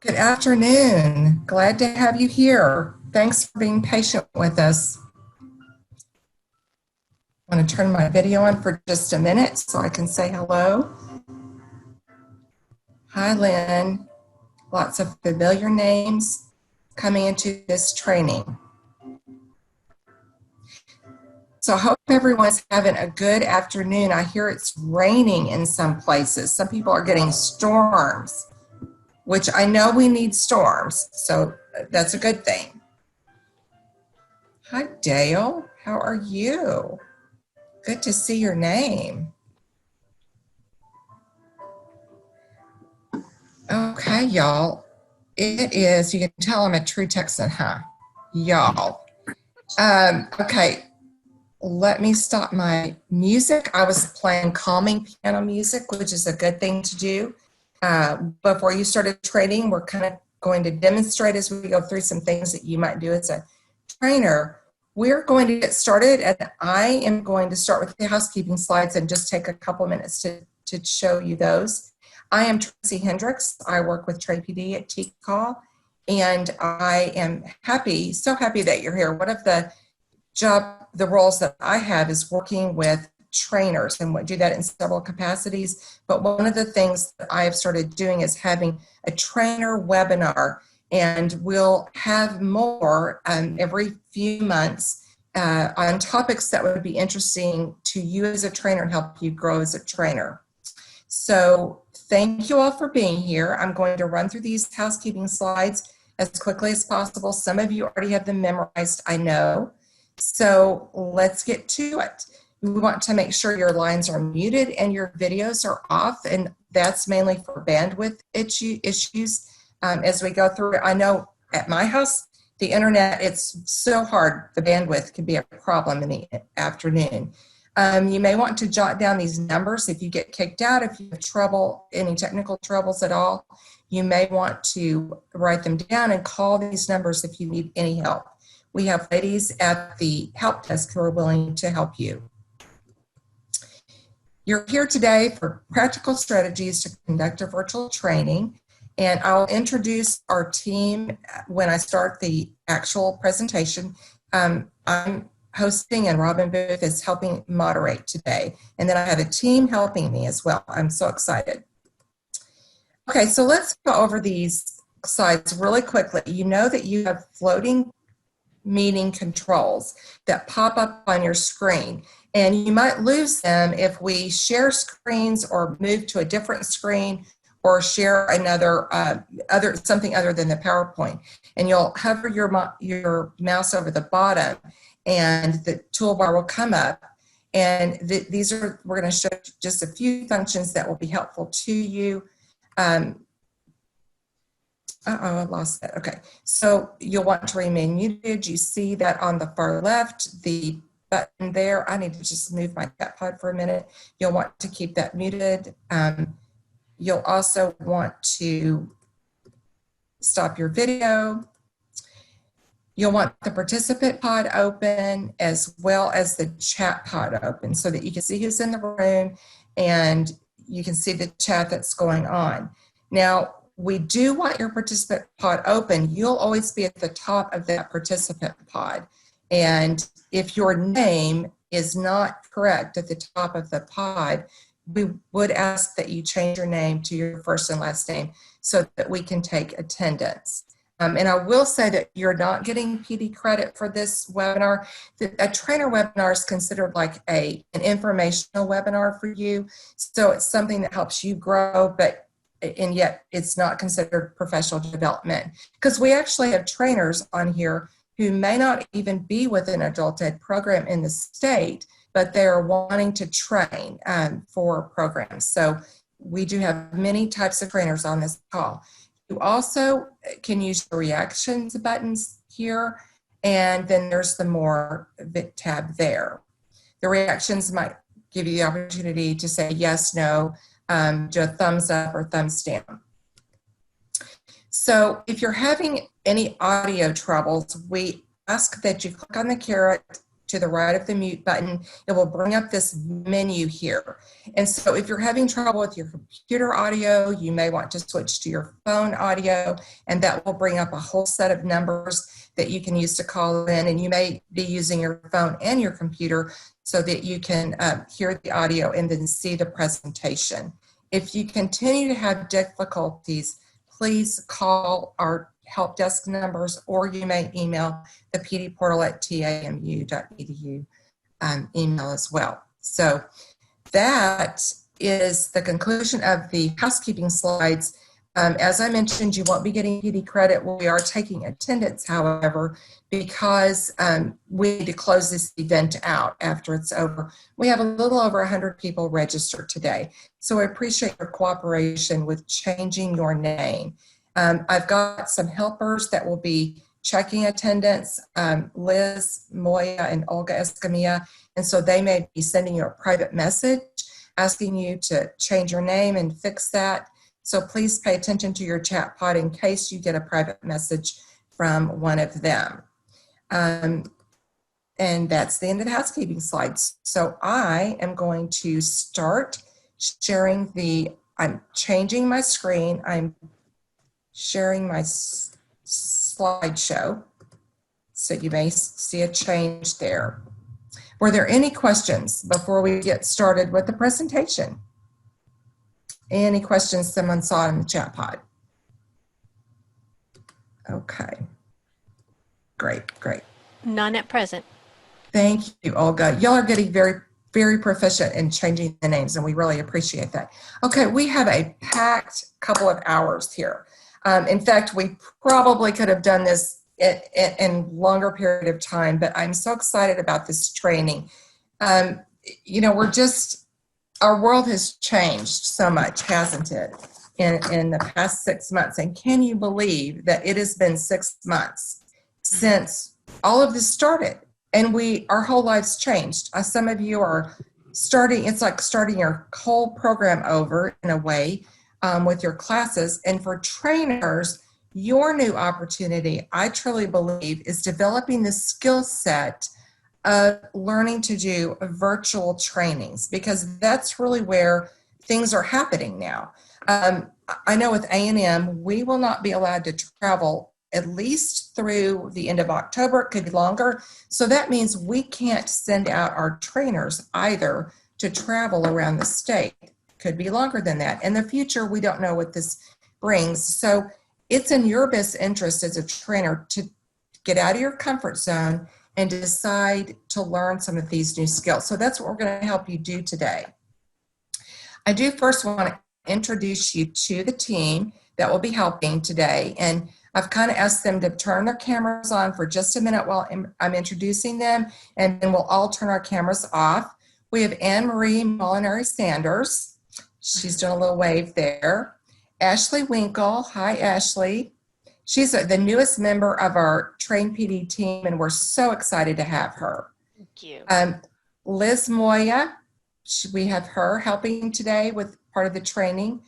Good afternoon. Glad to have you here. Thanks for being patient with us. I want to turn my video on for just a minute so I can say hello. Hi, Lynn. Lots of familiar names coming into this training. So I hope everyone's having a good afternoon. I hear it's raining in some places. Some people are getting storms, which I know we need storms, so that's a good thing. Hi, Dale. How are you? Good to see your name. Okay, y'all. It is, you can tell I'm a true Texan, huh? Y'all. Okay, let me stop my music. I was playing calming piano music, which is a good thing to do. Before you started training, we're kind of going to demonstrate as we go through some things that you might do as a trainer. We're going to get started, and I am going to start with the housekeeping slides and just take a couple minutes to show you those. I am Tracy Hendricks. I work with Trade PD at TCAL, and I am happy, so happy that you're here. One of the roles that I have is working with trainers, and we do that in several capacities. But one of the things that I have started doing is having a trainer webinar, and we'll have more every few months on topics that would be interesting to you as a trainer and help you grow as a trainer. So thank you all for being here. I'm going to run through these housekeeping slides as quickly as possible. Some of you already have them memorized, I know. So let's get to it. We want to make sure your lines are muted and your videos are off, and that's mainly for bandwidth issues as we go through it. I know at my house, the internet, it's so hard. The bandwidth can be a problem in the afternoon. You may want to jot down these numbers if you get kicked out, if you have trouble, any technical troubles at all. You may want to write them down and call these numbers if you need any help. We have ladies at the help desk who are willing to help you. You're here today for practical strategies to conduct a virtual training, and I'll introduce our team when I start the actual presentation. I'm hosting, and Robin Booth is helping moderate today. And then I have a team helping me as well. I'm so excited. Okay, so let's go over these slides really quickly. You know that you have floating meeting controls that pop up on your screen, and you might lose them if we share screens or move to a different screen or share another something other than the PowerPoint. And you'll hover your mouse over the bottom, and the toolbar will come up. And we're going to show just a few functions that will be helpful to you. I lost that. Okay, so you'll want to remain muted. You see that on the far left, the button there. I need to just move my CatPod for a minute. You'll want to keep that muted. You'll also want to stop your video. You'll want the participant pod open as well as the chat pod open so that you can see who's in the room and you can see the chat that's going on. Now, we do want your participant pod open. You'll always be at the top of that participant pod. And if your name is not correct at the top of the pod, we would ask that you change your name to your first and last name so that we can take attendance. And I will say that you're not getting PD credit for this webinar. A trainer webinar is considered like an informational webinar for you. So it's something that helps you grow, and yet it's not considered professional development. Because we actually have trainers on here who may not even be with an adult ed program in the state, but they're wanting to train for programs. So we do have many types of trainers on this call. You also can use the reactions buttons here, and then there's the more tab there. The reactions might give you the opportunity to say yes, no, do a thumbs up or thumbs down. So if you're having any audio troubles, we ask that you click on the caret to the right of the mute button, it will bring up this menu here. And so if you're having trouble with your computer audio, you may want to switch to your phone audio, and that will bring up a whole set of numbers that you can use to call in. And you may be using your phone and your computer so that you can hear the audio and then see the presentation. If you continue to have difficulties, please call our help desk numbers, or you may email the PD portal at tamu.edu email as well. So that is the conclusion of the housekeeping slides. As I mentioned, you won't be getting PD credit. We are taking attendance, however, because we need to close this event out after it's over. We have a little over 100 people registered today. So I appreciate your cooperation with changing your name. I've got some helpers that will be checking attendance, Liz, Moya, and Olga Escamilla. And so they may be sending you a private message asking you to change your name and fix that. So please pay attention to your chat pod in case you get a private message from one of them. And that's the end of the housekeeping slides. So I am going to start sharing I'm changing my screen. I'm sharing my slideshow. So you may see a change there. Were there any questions before we get started with the presentation? Any questions someone saw in the chat pod? Okay. Great. None at present. Thank you, Olga. Y'all are getting very, very proficient in changing the names, and we really appreciate that. Okay, we have a packed couple of hours here. In fact, we probably could have done this in longer period of time, but I'm so excited about this training. You know, our world has changed so much, hasn't it, in the past 6 months? And can you believe that it has been 6 months since all of this started? And our whole lives changed. Some of you are it's like starting your whole program over in a way with your classes. And for trainers, your new opportunity, I truly believe, is developing the skill set of learning to do virtual trainings, because that's really where things are happening now. I know with A&M, we will not be allowed to travel at least through the end of October. It could be longer. So that means we can't send out our trainers either to travel around the state. Could be longer than that. In the future, we don't know what this brings. So it's in your best interest as a trainer to get out of your comfort zone and decide to learn some of these new skills. So that's what we're going to help you do today. I do first want to introduce you to the team that will be helping today. And I've kind of asked them to turn their cameras on for just a minute while I'm introducing them, and then we'll all turn our cameras off. We have Anne-Marie Molinari Sanders. She's doing a little wave there. Ashley Winkle. Hi, Ashley. She's the newest member of our Train PD team, and we're so excited to have her. Thank you. Liz Moya, we have her helping today with part of the training.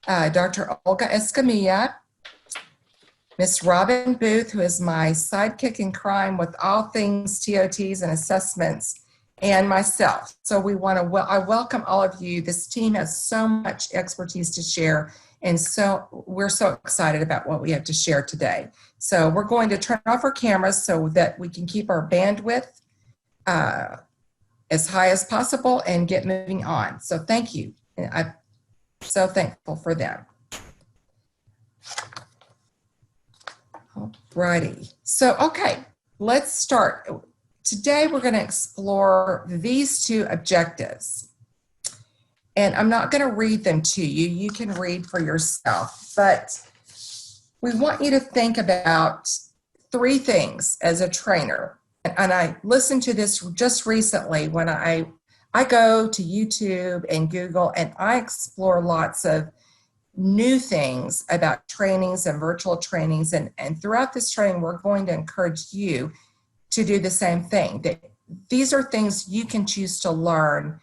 Dr. Olga Escamilla, Miss Robin Booth, who is my sidekick in crime with all things TOTs and assessments, and myself. So I welcome all of you. This team has so much expertise to share, and so we're so excited about what we have to share today. So we're going to turn off our cameras so that we can keep our bandwidth as high as possible and get moving on. So thank you. I'm so thankful for them. Alrighty. So, okay, let's start. Today we're going to explore these two objectives. And I'm not going to read them to you. You can read for yourself. But we want you to think about 3 things as a trainer. And I listened to this just recently when I go to YouTube and Google, and I explore lots of new things about trainings and virtual trainings. And throughout this training, we're going to encourage you to do the same thing. These are things you can choose to learn.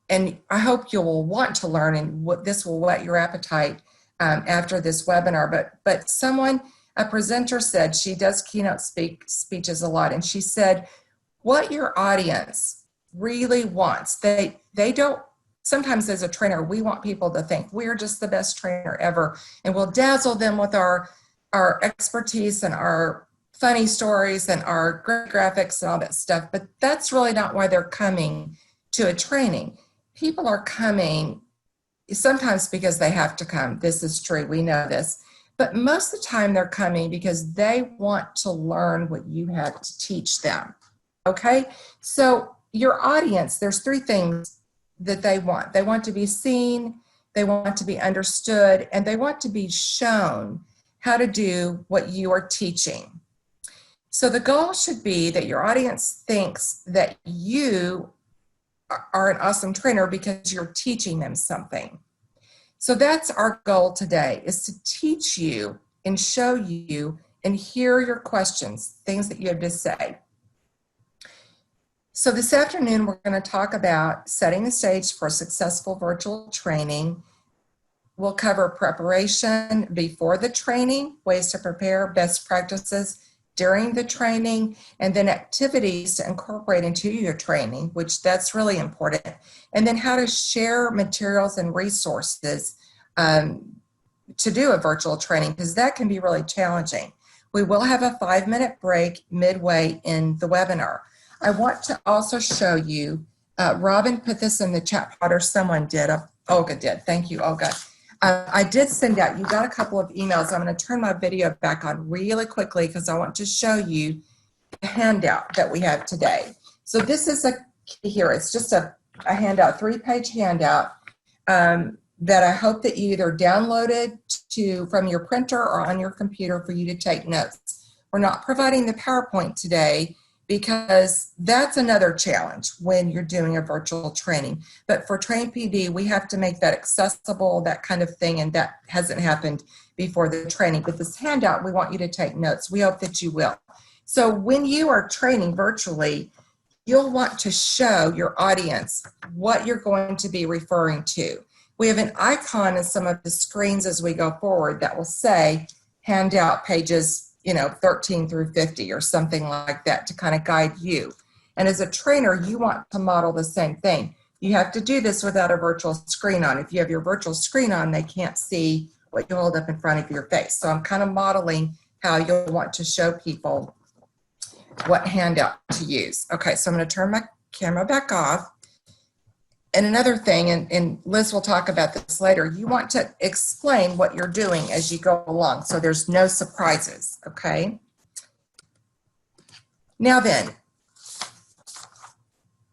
And I hope you will want to learn, and this will whet your appetite after this webinar. But a presenter said, she does keynote speeches a lot, and she said, what your audience really wants. They don't, sometimes as a trainer, we want people to think we're just the best trainer ever, and we'll dazzle them with our expertise and our funny stories and our great graphics and all that stuff. But that's really not why they're coming to a training. People are coming sometimes because they have to come. This is true. We know this. But most of the time they're coming because they want to learn what you have to teach them. Okay? So your audience, there's three things that they want. They want to be seen, they want to be understood, and they want to be shown how to do what you are teaching. So the goal should be that your audience thinks that you are an awesome trainer because you're teaching them something. So that's our goal today, is to teach you and show you and hear your questions, things that you have to say. So this afternoon, we're going to talk about setting the stage for successful virtual training. We'll cover preparation before the training, ways to prepare, best practices during the training, and then activities to incorporate into your training, which that's really important. And then how to share materials and resources to do a virtual training, because that can be really challenging. We will have a 5-minute break midway in the webinar. I want to also show you, Robin put this in the chat pod, or someone did, Olga did. Thank you, Olga. I did send out, you got a couple of emails. I'm going to turn my video back on really quickly because I want to show you the handout that we have today. So this is a key here. It's just a handout, 3-page handout that I hope that you either downloaded from your printer or on your computer for you to take notes. We're not providing the PowerPoint today because that's another challenge when you're doing a virtual training. But for Train PD, we have to make that accessible, that kind of thing, and that hasn't happened before the training. But this handout, we want you to take notes. We hope that you will. So when you are training virtually, you'll want to show your audience what you're going to be referring to. We have an icon in some of the screens as we go forward that will say handout pages 13 through 50 or something like that to kind of guide you. And as a trainer, you want to model the same thing. You have to do this without a virtual screen on. If you have your virtual screen on, they can't see what you hold up in front of your face. So I'm kind of modeling how you'll want to show people what handout to use. Okay, so I'm going to turn my camera back off. And another thing, and Liz will talk about this later, you want to explain what you're doing as you go along so there's no surprises, okay? Now then,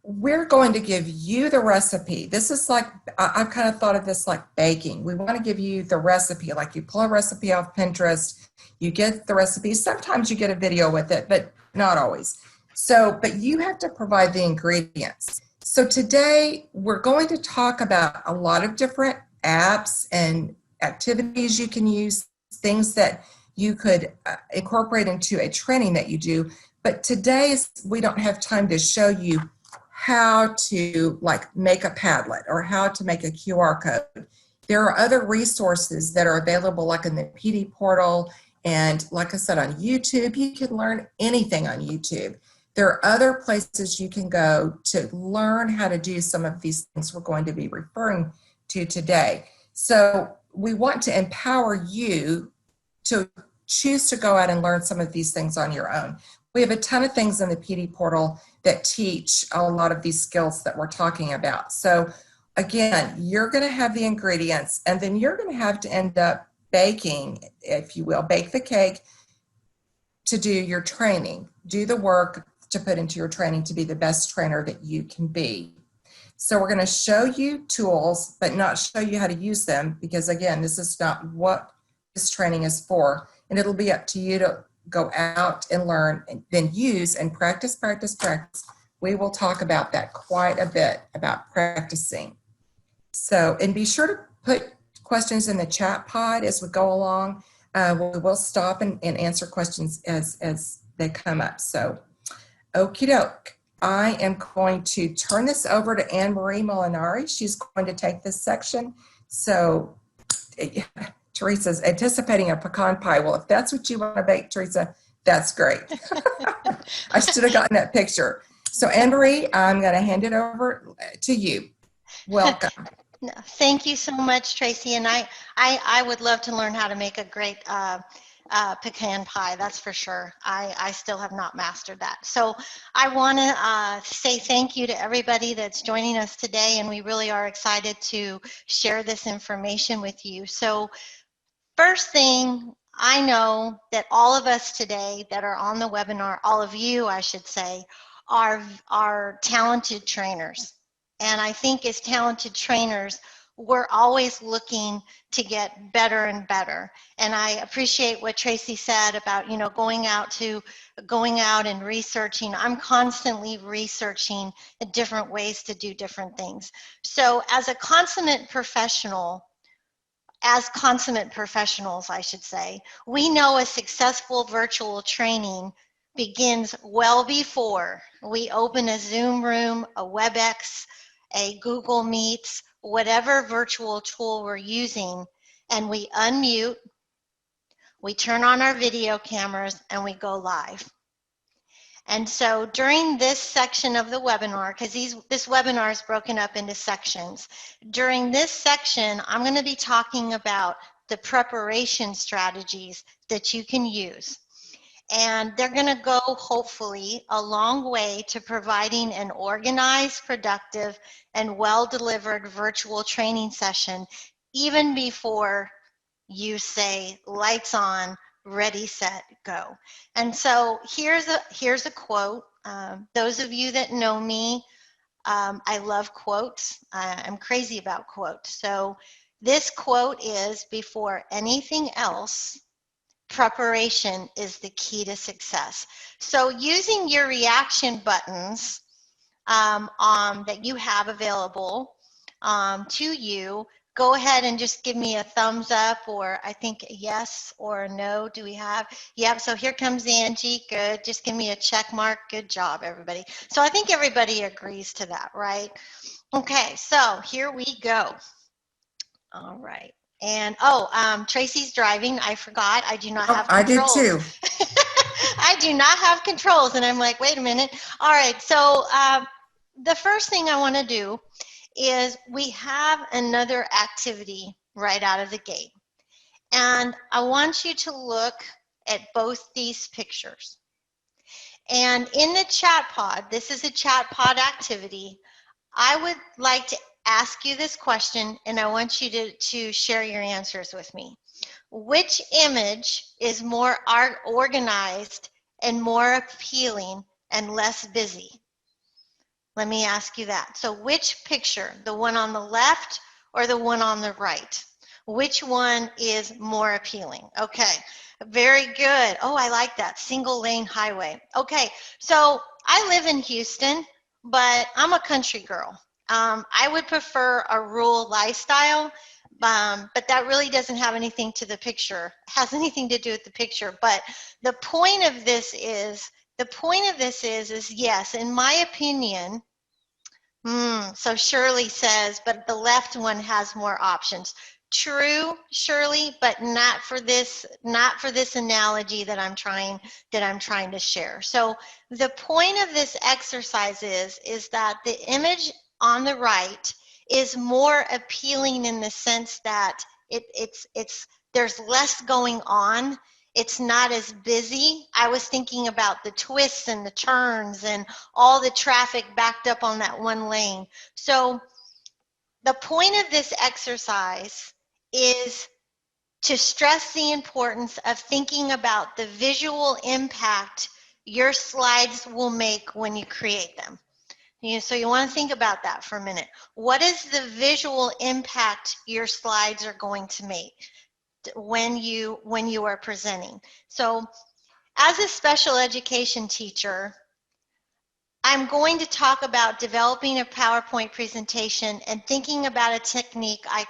we're going to give you the recipe. This is like, I've kind of thought of this like baking. We want to give you the recipe, like you pull a recipe off Pinterest, you get the recipe. Sometimes you get a video with it, but not always. So, but you have to provide the ingredients. So today we're going to talk about a lot of different apps and activities you can use, things that you could incorporate into a training that you do. But today we don't have time to show you how to like make a Padlet or how to make a QR code. There are other resources that are available like in the PD portal, and like I said, on YouTube. You can learn anything on YouTube. There are other places you can go to learn how to do some of these things we're going to be referring to today. So we want to empower you to choose to go out and learn some of these things on your own. We have a ton of things in the PD portal that teach a lot of these skills that we're talking about. So again, you're going to have the ingredients, and then you're going to have to end up baking, if you will, bake the cake to do your training, do the work to put into your training to be the best trainer that you can be. So we're going to show you tools, but not show you how to use them, because again, this is not what this training is for. And it'll be up to you to go out and learn and then use and practice, practice, practice. We will talk about that quite a bit, about practicing. So, and be sure to put questions in the chat pod as we go along. We will stop and answer questions as they come up. So, okie doke. I am going to turn this over to Anne Marie Molinari. She's going to take this section. So Teresa's anticipating a pecan pie. Well, if that's what you want to bake, Teresa, that's great. I should have gotten that picture. So Anne-Marie, I'm going to hand it over to you. Welcome. No, thank you so much, Tracy. And I would love to learn how to make a great pecan pie, that's for sure. I still have not mastered that. So I want to say thank you to everybody that's joining us today, and we really are excited to share this information with you. So first thing, I know that all of us today that are on the webinar, all of you, I should say, are talented trainers. And I think as talented trainers, we're always looking to get better and better. And I appreciate what Tracy said about, you know, going out and researching. I'm constantly researching different ways to do different things. So as consummate professionals, I should say, we know a successful virtual training begins well before we open a Zoom room, a WebEx, a Google Meets, whatever virtual tool we're using, and we unmute, we turn on our video cameras, and we go live. And so during this section of the webinar, because this webinar is broken up into sections, during this section, I'm going to be talking about the preparation strategies that you can use. And they're going to go, hopefully, a long way to providing an organized, productive, and well-delivered virtual training session, even before you say, lights on, ready, set, go. And so here's a quote. Those of you that know me, I love quotes. I'm crazy about quotes. So this quote is, before anything else, preparation is the key to success. So using your reaction buttons that you have available to you, go ahead and just give me a thumbs up, or I think a yes or a no. Do we have? Yep, so here comes Angie. Good. Just give me a check mark. Good job, everybody. So I think everybody agrees to that, right? Okay, so here we go. All right. And Tracy's driving. I forgot. I do not have controls. I did too. I do not have controls. And I'm like, wait a minute. All right. So the first thing I want to do is we have another activity right out of the gate. And I want you to look at both these pictures. And in the chat pod, this is a chat pod activity, I would like to ask you this question, and I want you to share your answers with me. Which image is more organized and more appealing and less busy? Let me ask you that. So which picture, the one on the left or the one on the right? Which one is more appealing? Okay, very good. Oh, I like that, single lane highway. Okay, so I live in Houston, but I'm a country girl. I would prefer a rural lifestyle, but that really doesn't have anything to the picture. It has anything to do with the picture. But the point of this is, yes, in my opinion, so Shirley says, but the left one has more options. True, Shirley, but not for this analogy that I'm trying to share. So the point of this exercise is that the image on the right is more appealing in the sense that there's less going on. It's not as busy. I was thinking about the twists and the turns and all the traffic backed up on that one lane. So the point of this exercise is to stress the importance of thinking about the visual impact your slides will make when you create them. So you want to think about that for a minute. What is the visual impact your slides are going to make when you are presenting? So as a special education teacher, I'm going to talk about developing a PowerPoint presentation and thinking about a technique I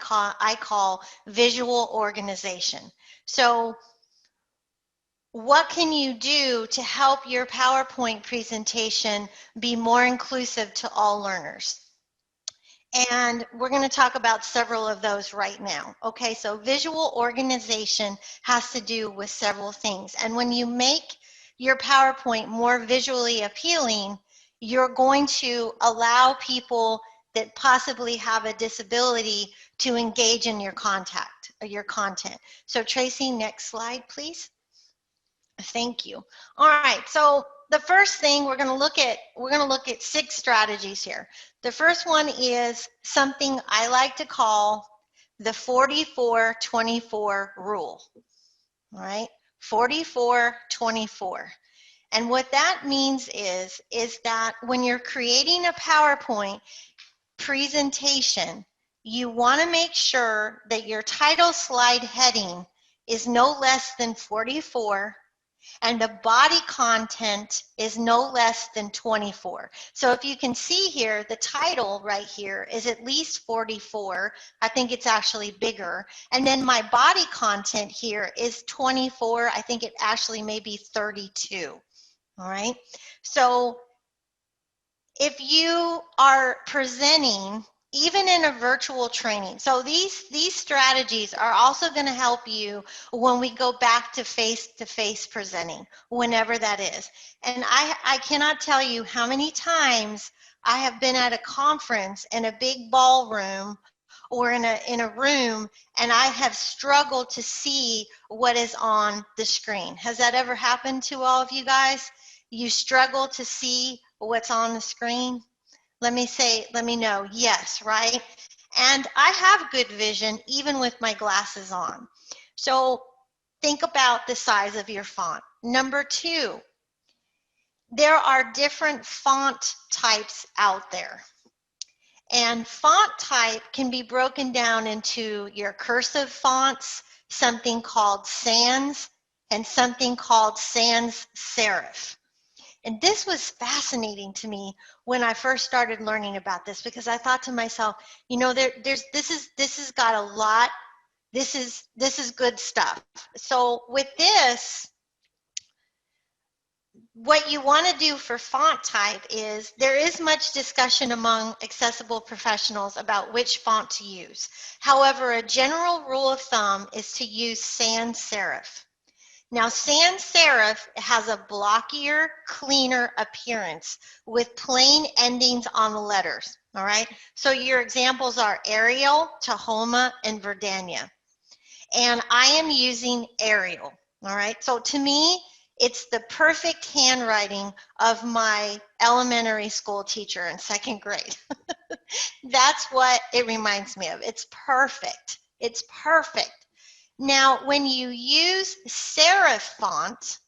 call visual organization. So what can you do to help your PowerPoint presentation be more inclusive to all learners? And we're going to talk about several of those right now. Okay, so visual organization has to do with several things. And when you make your PowerPoint more visually appealing, you're going to allow people that possibly have a disability to engage in your content. So Tracy, next slide, please. Thank you. All right, so the first thing we're going to look at 6 strategies here. The first one is something I like to call the 44-24 rule. All right, 44-24. And what that means is that when you're creating a PowerPoint presentation, you want to make sure that your title slide heading is no less than 44 and the body content is no less than 24. So if you can see here, the title right here is at least 44. I think it's actually bigger. And then my body content here is 24. I think it actually may be 32. All right. So if you are presenting, even in a virtual training, so these strategies are also going to help you when we go back to face-to-face presenting, whenever that is. And I cannot tell you how many times I have been at a conference in a big ballroom or in a room, and I have struggled to see what is on the screen. Has that ever happened to all of you guys? You struggle to see what's on the screen? Let me know. Yes, right? And I have good vision even with my glasses on. So think about the size of your font. Number 2, there are different font types out there. And font type can be broken down into your cursive fonts, something called sans, and something called sans serif. And this was fascinating to me when I first started learning about this, because I thought to myself, you know, this has got a lot. This is good stuff. So with this, what you want to do for font type is, there is much discussion among accessible professionals about which font to use. However, a general rule of thumb is to use sans serif. Now, sans serif has a blockier, cleaner appearance with plain endings on the letters, all right? So your examples are Arial, Tahoma, and Verdania. And I am using Arial, all right? So to me, it's the perfect handwriting of my elementary school teacher in 2nd grade. That's what it reminds me of. It's perfect. It's perfect. Now, when you use serif font,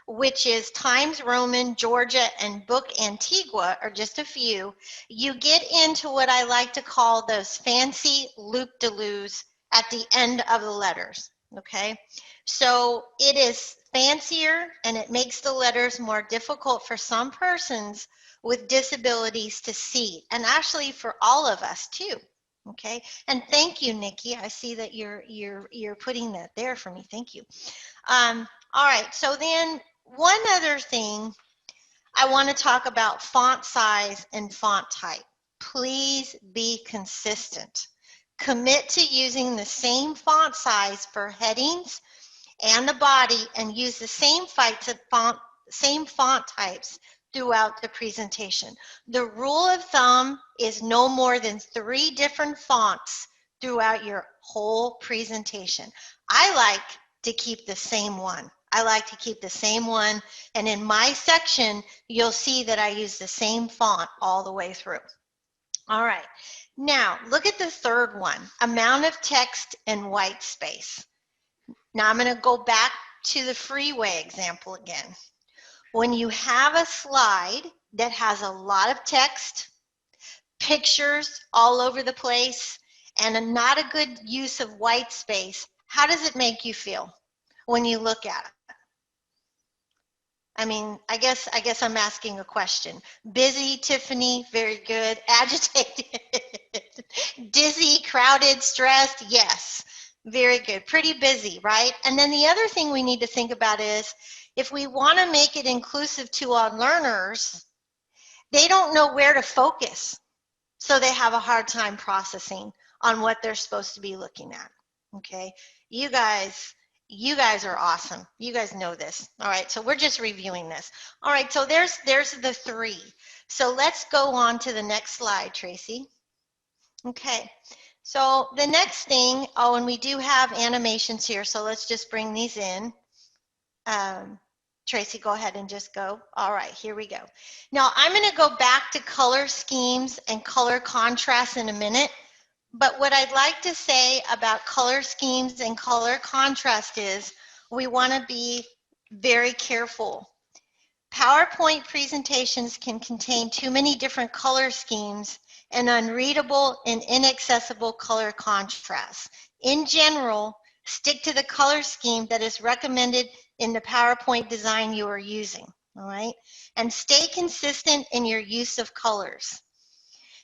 which is Times Roman, Georgia, and Book Antigua, are just a few, you get into what I like to call those fancy loop-de-loos at the end of the letters, okay? So it is fancier, and it makes the letters more difficult for some persons with disabilities to see, and actually for all of us too. Okay, and thank you, Nikki. I see that you're putting that there for me. Thank you. All right, so then one other thing, I want to talk about font size and font type. Please be consistent. Commit to using the same font size for headings and the body, and use the same font types throughout the presentation. The rule of thumb is no more than 3 different fonts throughout your whole presentation. I like to keep the same one. And in my section, you'll see that I use the same font all the way through. All right, now look at the 3rd one, amount of text and white space. Now I'm going to go back to the freeway example again. When you have a slide that has a lot of text, pictures all over the place, and not a good use of white space, how does it make you feel when you look at it? I mean, I guess I'm asking a question. Busy, Tiffany, very good. Agitated, dizzy, crowded, stressed, yes, very good. Pretty busy, right? And then the other thing we need to think about is, if we want to make it inclusive to our learners, they don't know where to focus. So they have a hard time processing on what they're supposed to be looking at. Okay, you guys are awesome. You guys know this. All right, so we're just reviewing this. All right, so there's the 3. So let's go on to the next slide, Tracy. Okay, so the next thing, oh, and we do have animations here, so let's just bring these in. Tracy, go ahead and just go. All right, here we go. Now I'm going to go back to color schemes and color contrast in a minute. But what I'd like to say about color schemes and color contrast is we want to be very careful. PowerPoint presentations can contain too many different color schemes and unreadable and inaccessible color contrasts. In general, stick to the color scheme that is recommended in the PowerPoint design you are using, all right? And stay consistent in your use of colors.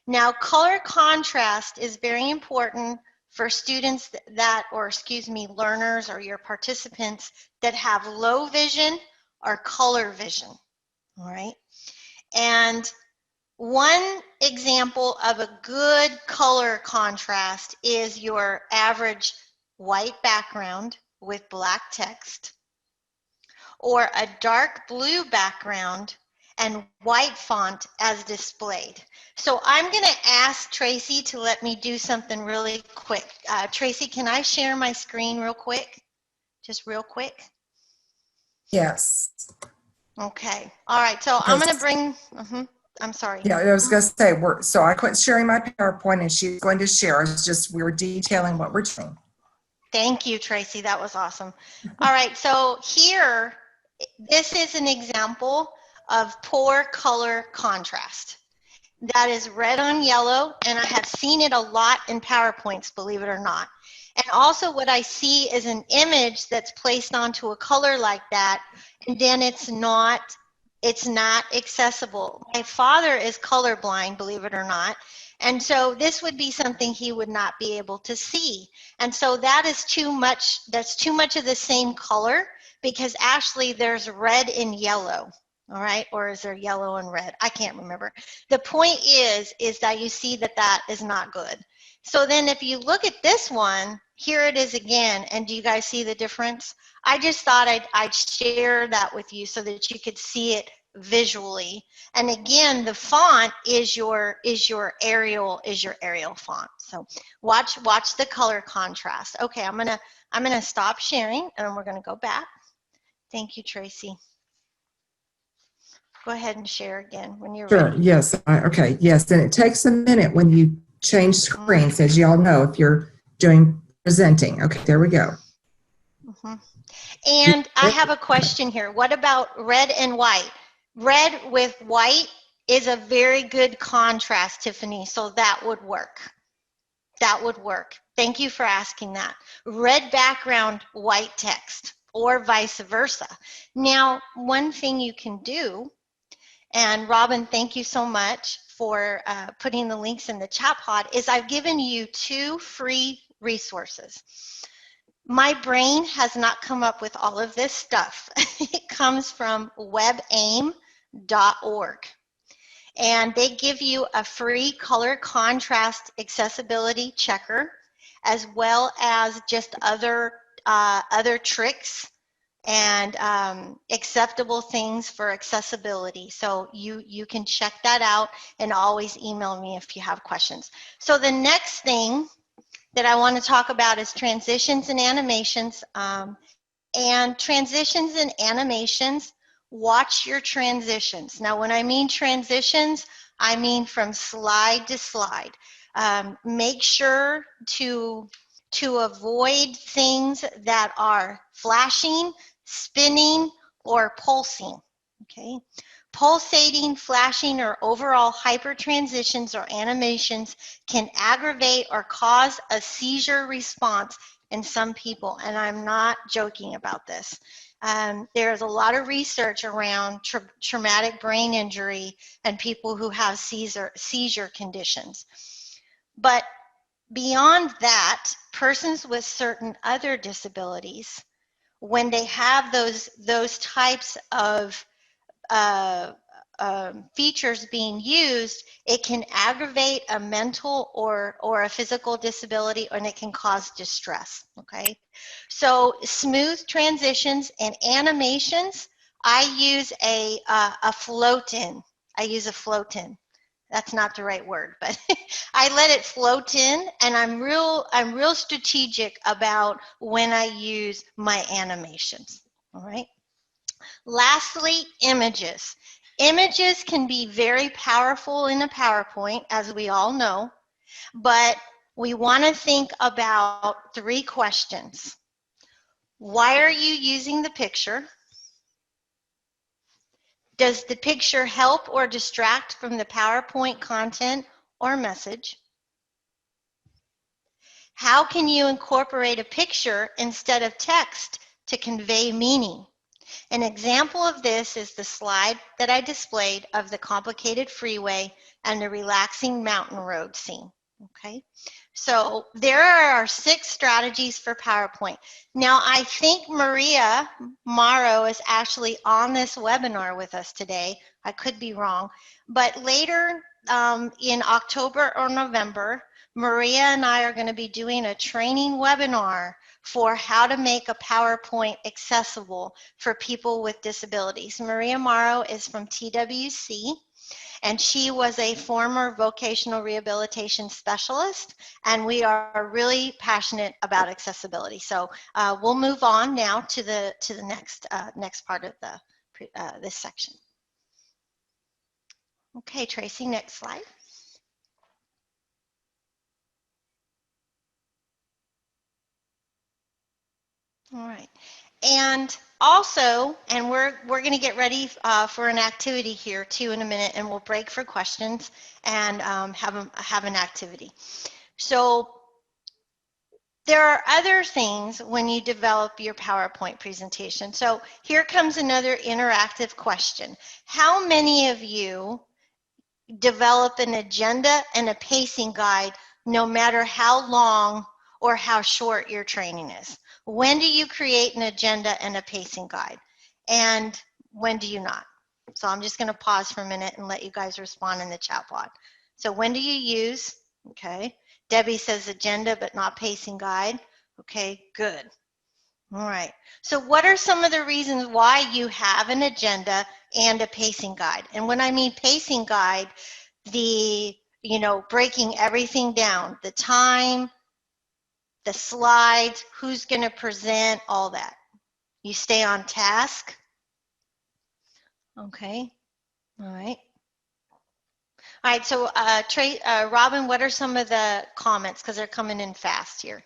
Now, color contrast is very important for students that, or excuse me, learners or your participants that have low vision or color vision, all right? And one example of a good color contrast is your average white background with black text, or a dark blue background and white font as displayed. So I'm going to ask Tracy to let me do something really quick. Tracy, can I share my screen real quick? Just real quick. Yes. Okay. All right. So I'm going to bring, I'm sorry. Yeah, I was going to say, so I quit sharing my PowerPoint and she's going to share. It's just we were detailing what we're doing. Thank you, Tracy. That was awesome. All right. So here, this is an example of poor color contrast. That is red on yellow, and I have seen it a lot in PowerPoints, believe it or not. And also what I see is an image that's placed onto a color like that, and then it's not accessible. My father is colorblind, believe it or not, and so this would be something he would not be able to see. And so that is too much, that's too much of the same color, because actually there's red and yellow. All right, or is there yellow and red? I can't remember. The point is that you see that that is not good. So then if you look at this one, here it is again, and do you guys see the difference? I just thought I'd share that with you so that you could see it visually. And again, the font is your Arial font. So watch the color contrast. Okay, I'm gonna stop sharing and we're gonna go back. Thank you, Tracy. Go ahead and share again when you're Sure. ready. Yes. Okay. Yes. And it takes a minute when you change screens, as you all know, if you're doing presenting. Okay. There we go. And I have a question here. What about red and white? Red with white is a very good contrast, Tiffany. So that would work. That would work. Thank you for asking that. Red background, white text, or vice versa. Now, one thing you can do, and Robin, thank you so much for putting the links in the chat pod, is I've given you 2 free resources. My brain has not come up with all of this stuff. It comes from webaim.org. And they give you a free color contrast accessibility checker, as well as just other tricks and acceptable things for accessibility. So you can check that out and always email me if you have questions. So the next thing that I want to talk about is transitions and animations. And transitions and animations, watch your transitions. Now, when I mean transitions, I mean from slide to slide. Make sure to avoid things that are flashing, spinning, or pulsing, okay? Pulsating, flashing, or overall hyper transitions or animations can aggravate or cause a seizure response in some people, and I'm not joking about this. There's a lot of research around traumatic brain injury and people who have seizure conditions. But beyond that, persons with certain other disabilities, when they have those types of features being used, it can aggravate a mental or a physical disability, and it can cause distress, okay? So smooth transitions and animations, I use a float-in. I use a float-in. That's not the right word, but I let it float in, and I'm real strategic about when I use my animations. All right. Lastly, images. Images can be very powerful in a PowerPoint, as we all know, but we want to think about 3 questions. Why are you using the picture? Does the picture help or distract from the PowerPoint content or message? How can you incorporate a picture instead of text to convey meaning? An example of this is the slide that I displayed of the complicated freeway and the relaxing mountain road scene. Okay, so there are our 6 strategies for PowerPoint. Now, I think Maria Morrow is actually on this webinar with us today. I could be wrong, but later in October or November, Maria and I are going to be doing a training webinar for how to make a PowerPoint accessible for people with disabilities. Maria Morrow is from TWC, and she was a former vocational rehabilitation specialist, and we are really passionate about accessibility. So we'll move on now to the next part of this section. Okay, Tracy, next slide. All right. And also, and we're going to get ready for an activity here too in a minute, and we'll break for questions and have an activity. So there are other things when you develop your PowerPoint presentation. So here comes another interactive question. How many of you develop an agenda and a pacing guide no matter how long or how short your training is? When do you create an agenda and a pacing guide? And when do you not? So I'm just going to pause for a minute and let you guys respond in the chat pod. So when do you use? Okay. Debbie says agenda but not pacing guide. Okay, good. All right. So what are some of the reasons why you have an agenda and a pacing guide? And when I mean pacing guide, breaking everything down, the time, the slides, who's going to present, all that. You stay on task. Okay. All right. All right. So, Robin, what are some of the comments? Because they're coming in fast here.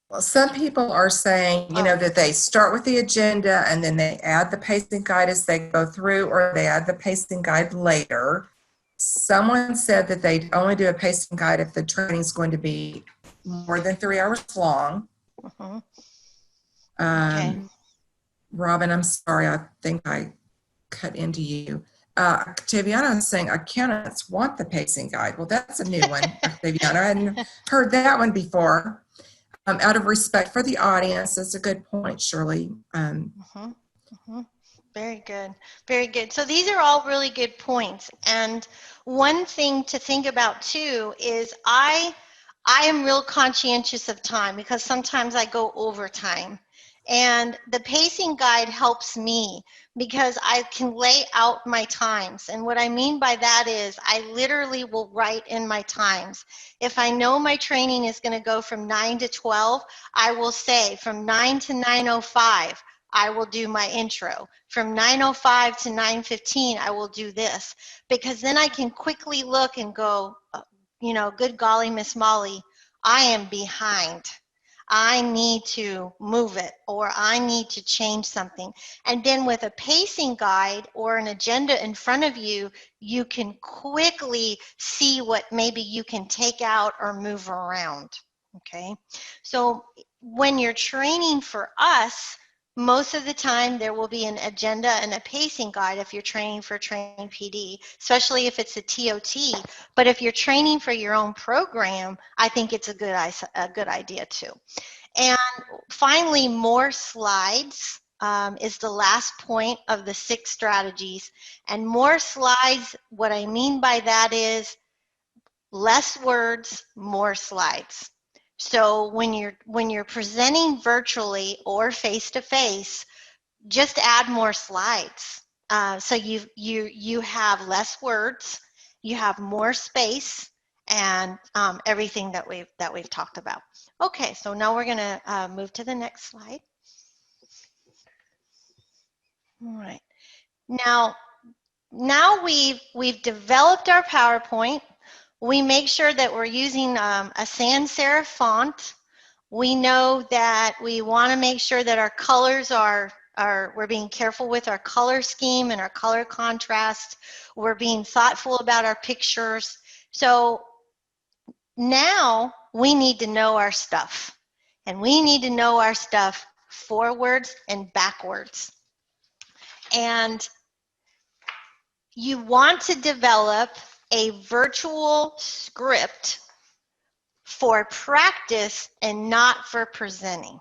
Well, some people are saying, that they start with the agenda and then they add the pacing guide as they go through, or they add the pacing guide later. Someone said that they only do a pacing guide if the training is going to be more than 3 hours long. Okay. Robin, I'm sorry, I think I cut into you. Octaviana is saying accountants want the pacing guide. Well, that's a new one, Octaviana. I hadn't heard that one before. Out of respect for the audience, that's a good point, Shirley. Very good. Very good. So these are all really good points. And one thing to think about too is I am real conscientious of time because sometimes I go over time. And the pacing guide helps me because I can lay out my times. And what I mean by that is I literally will write in my times. If I know my training is going to go from 9 to 12, I will say from 9 to 9:05, I will do my intro. From 9:05 to 9:15, I will do this. Because then I can quickly look and go, good golly, Miss Molly, I am behind. I need to move it, or I need to change something. And then with a pacing guide or an agenda in front of you, you can quickly see what maybe you can take out or move around. Okay. So when you're training for us, most of the time there will be an agenda and a pacing guide if you're training for Train PD, especially if it's a TOT. But if you're training for your own program, I think it's a good idea too. And finally, more slides is the last point of the 6 strategies. And more slides, what I mean by that is less words, more slides. So when you're presenting virtually or face-to-face, just add more slides. So you have less words, you have more space, and everything that we've talked about. Okay, so now we're going to move to the next slide. All right. Now we've developed our PowerPoint. We make sure that we're using a sans serif font. We know that we want to make sure that our colors we're being careful with our color scheme and our color contrast. We're being thoughtful about our pictures. So now we need to know our stuff. And we need to know our stuff forwards and backwards. And you want to develop a virtual script for practice and not for presenting.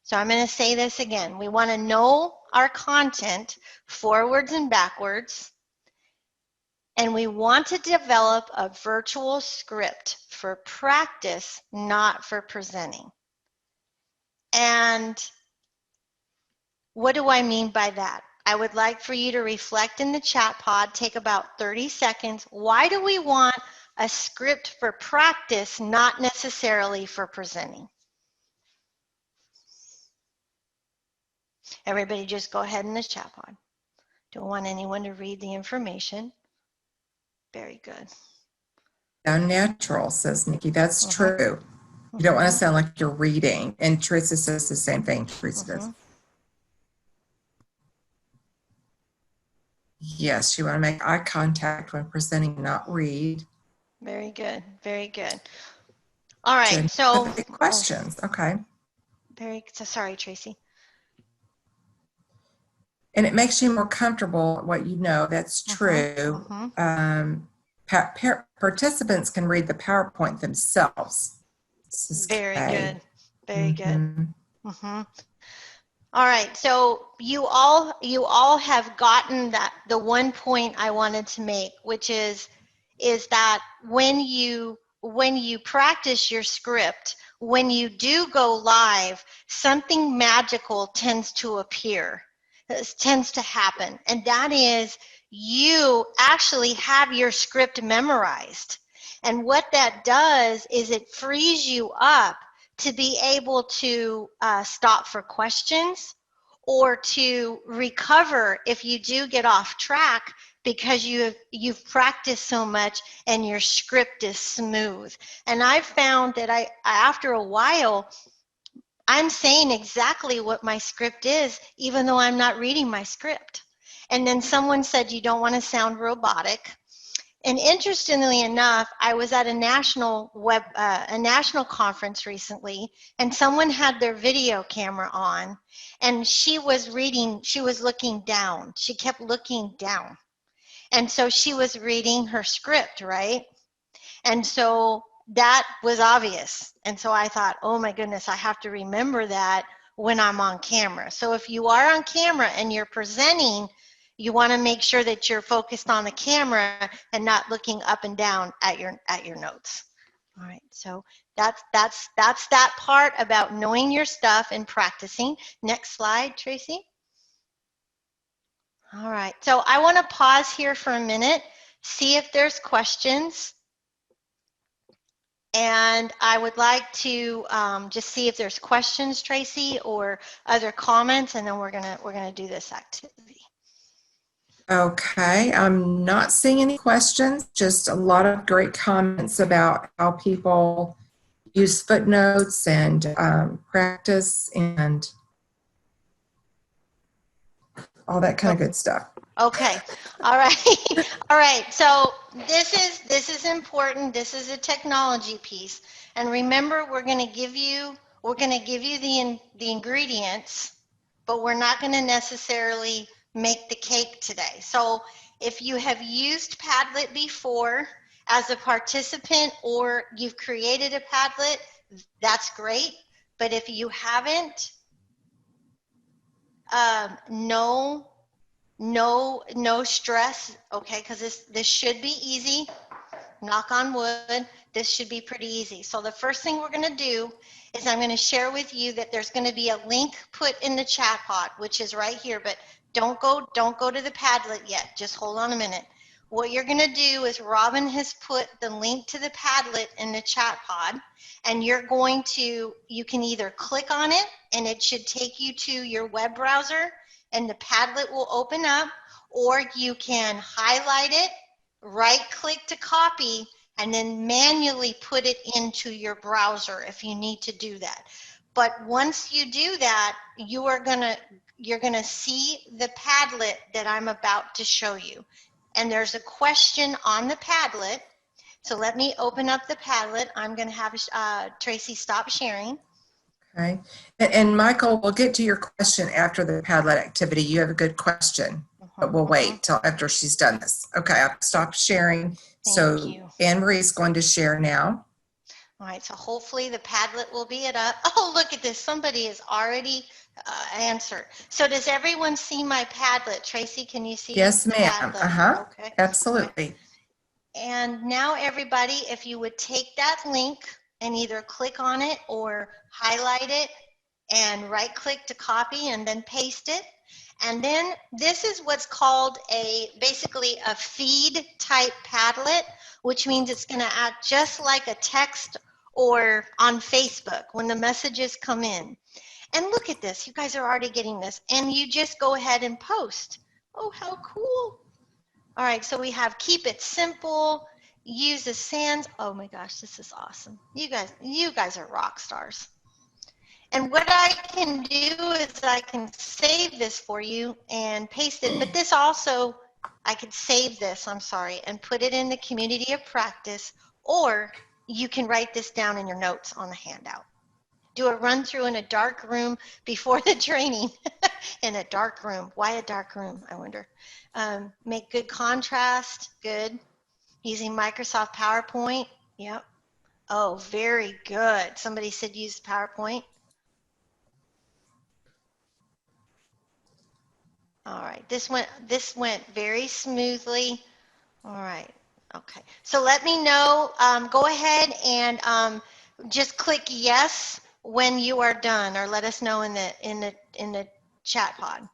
So I'm going to say this again. We want to know our content forwards and backwards, and we want to develop a virtual script for practice, not for presenting. And what do I mean by that? I would like for you to reflect in the chat pod, take about 30 seconds. Why do we want a script for practice, not necessarily for presenting? Everybody just go ahead in the chat pod. Don't want anyone to read the information. Very good. Sound natural, says Nikki. That's true. You don't want to sound like you're reading. And Teresa says the same thing. Teresa does. Yes, you want to make eye contact when presenting, not read. Very good. Very good. All right. So questions. Okay. Sorry, Tracy. And it makes you more comfortable what you know. That's true. Participants can read the PowerPoint themselves. Very good. Very good. All right. So you all have gotten the one point I wanted to make, which is that when you practice your script, when you do go live, something magical tends to appear. This tends to happen, and that is you actually have your script memorized. And what that does is it frees you up to be able to stop for questions or to recover if you do get off track because you've practiced so much and your script is smooth. And I've found that after a while, I'm saying exactly what my script is, even though I'm not reading my script. And then someone said, you don't want to sound robotic. And interestingly enough, I was at a national conference recently, and someone had their video camera on, and she was looking down. She kept looking down. And so she was reading her script, right? And so that was obvious. And so I thought, oh my goodness, I have to remember that when I'm on camera. So if you are on camera and you're presenting, you want to make sure that you're focused on the camera and not looking up and down at your notes. All right, so that's that part about knowing your stuff and practicing. Next slide, Tracy. All right, so I want to pause here for a minute, see if there's questions. And I would like to just see if there's questions, Tracy, or other comments, and then we're gonna do this activity. Okay, I'm not seeing any questions, just a lot of great comments about how people use footnotes and practice and all that kind of good stuff. Okay, all right, all right. So this is important. This is a technology piece, and remember, we're going to give you the ingredients, but we're not going to necessarily make the cake today. So if you have used Padlet before as a participant, or you've created a Padlet, that's great. But if you haven't, no stress, okay, because this should be easy. Knock on wood. This should be pretty easy. So the first thing we're going to do is I'm going to share with you that there's going to be a link put in the chat pod, which is right here, but don't go to the Padlet yet. Just hold on a minute. What you're going to do is Robin has put the link to the Padlet in the chat pod, and you can either click on it and it should take you to your web browser and the Padlet will open up, or you can highlight it, right click to copy, and then manually put it into your browser if you need to do that. But once you do that, you're gonna see the Padlet that I'm about to show you. And there's a question on the Padlet. So let me open up the Padlet. I'm gonna have Tracy stop sharing. Okay. And Michael, we'll get to your question after the Padlet activity. You have a good question, but we'll wait till after she's done this. Okay, I've stopped sharing. Thank you. Anne Marie's going to share now. All right, so hopefully the Padlet will be it up. Oh, look at this. Somebody has already answered. So does everyone see my Padlet? Tracy, can you see? Yes, the ma'am. Padlet? Okay. Absolutely. And now everybody, if you would take that link and either click on it or highlight it and right click to copy and then paste it. And then this is what's called basically a feed type Padlet, which means it's going to act just like a text or on Facebook when the messages come in. And look at this. You guys are already getting this. And you just go ahead and post. Oh, how cool. All right, so we have keep it simple, use the sans. Oh my gosh, this is awesome. You guys are rock stars. And what I can do is I can save this for you and paste it. But this also, I could save this, and put it in the community of practice, or you can write this down in your notes on the handout. Do a run through in a dark room before the training. In a dark room. Why a dark room, I wonder? Make good contrast. Good. Using Microsoft PowerPoint. Yep. Oh, very good. Somebody said use PowerPoint. All right, this went very smoothly. All right, okay. So let me know. Go ahead and just click yes when you are done, or let us know in the chat pod.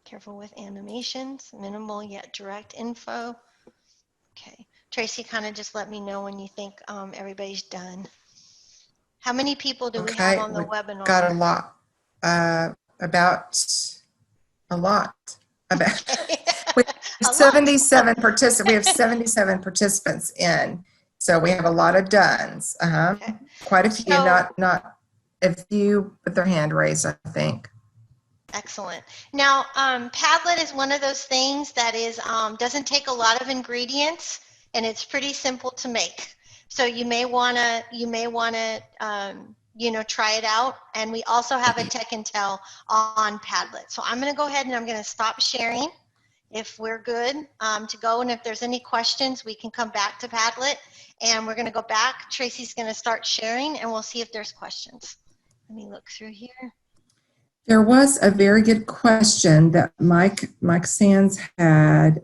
Careful with animations. Minimal yet direct info. Okay, Tracy, kind of just let me know when you think everybody's done. How many people do we have on the webinar? Got a lot. About 77 participants. We have 77 participants in, so we have a lot of dones. Okay. Quite a few, not a few with their hand raised, I think. Excellent. Now, Padlet is one of those things that is doesn't take a lot of ingredients, and it's pretty simple to make. So you may wanna try it out. And we also have a Tech and Tell on Padlet. So I'm going to go ahead and I'm going to stop sharing if we're good to go. And if there's any questions, we can come back to Padlet. And we're going to go back. Tracy's going to start sharing, and we'll see if there's questions. Let me look through here. There was a very good question that Mike Sands had.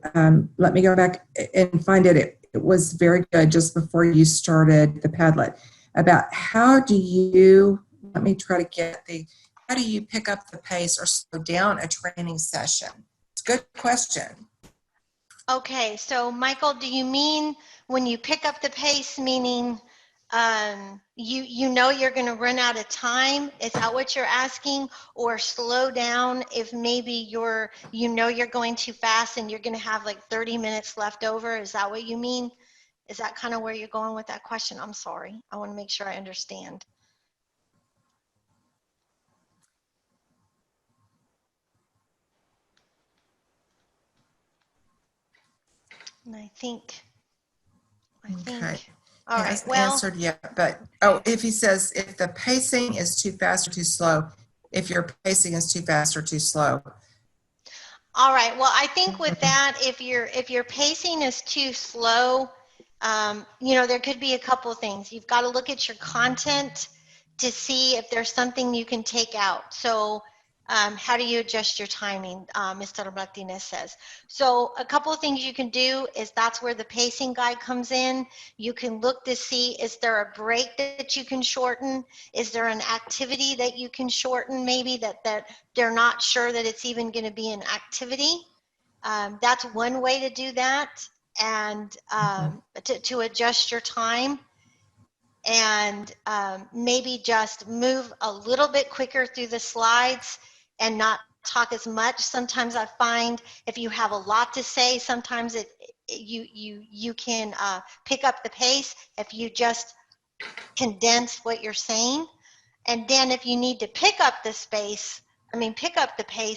Let me go back and find it. It was very good just before you started the Padlet. About how do you pick up the pace or slow down a training session? It's a good question. Okay, so Michael, do you mean when you pick up the pace, meaning you know you're going to run out of time? Is that what you're asking? Or slow down if maybe you're going too fast and you're going to have like 30 minutes left over? Is that what you mean? Is that kind of where you're going with that question? I'm sorry. I want to make sure I understand. And I think. Okay. All he right. hasn't Well, answered yet, but if he says if the pacing is too fast or too slow, if your pacing is too fast or too slow. All right. Well, I think with that, if your pacing is too slow, there could be a couple of things. You've got to look at your content to see if there's something you can take out. So How do you adjust your timing? Mr. Martinez says. So a couple of things you can do is that's where the pacing guide comes in. You can look to see, is there a break that you can shorten? Is there an activity that you can shorten maybe that they're not sure that it's even going to be an activity? That's one way to do that, and to adjust your time, and maybe just move a little bit quicker through the slides and not talk as much. Sometimes I find if you have a lot to say, sometimes you can pick up the pace if you just condense what you're saying. And then if you need to pick up the pace,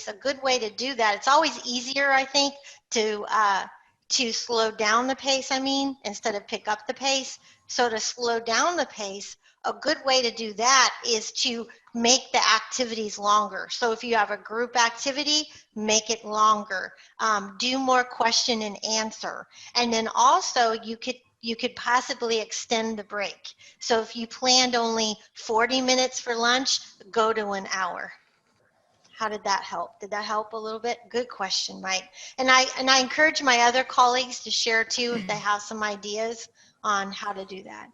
a good way to do that, it's always easier, I think, to slow down the pace, instead of pick up the pace. So to slow down the pace, a good way to do that is to make the activities longer. So if you have a group activity, make it longer. Do more question and answer. And then also you could possibly extend the break. So if you planned only 40 minutes for lunch, go to an hour. How did that help? Did that help a little bit? Good question, Mike. And I encourage my other colleagues to share too if they have some ideas on how to do that.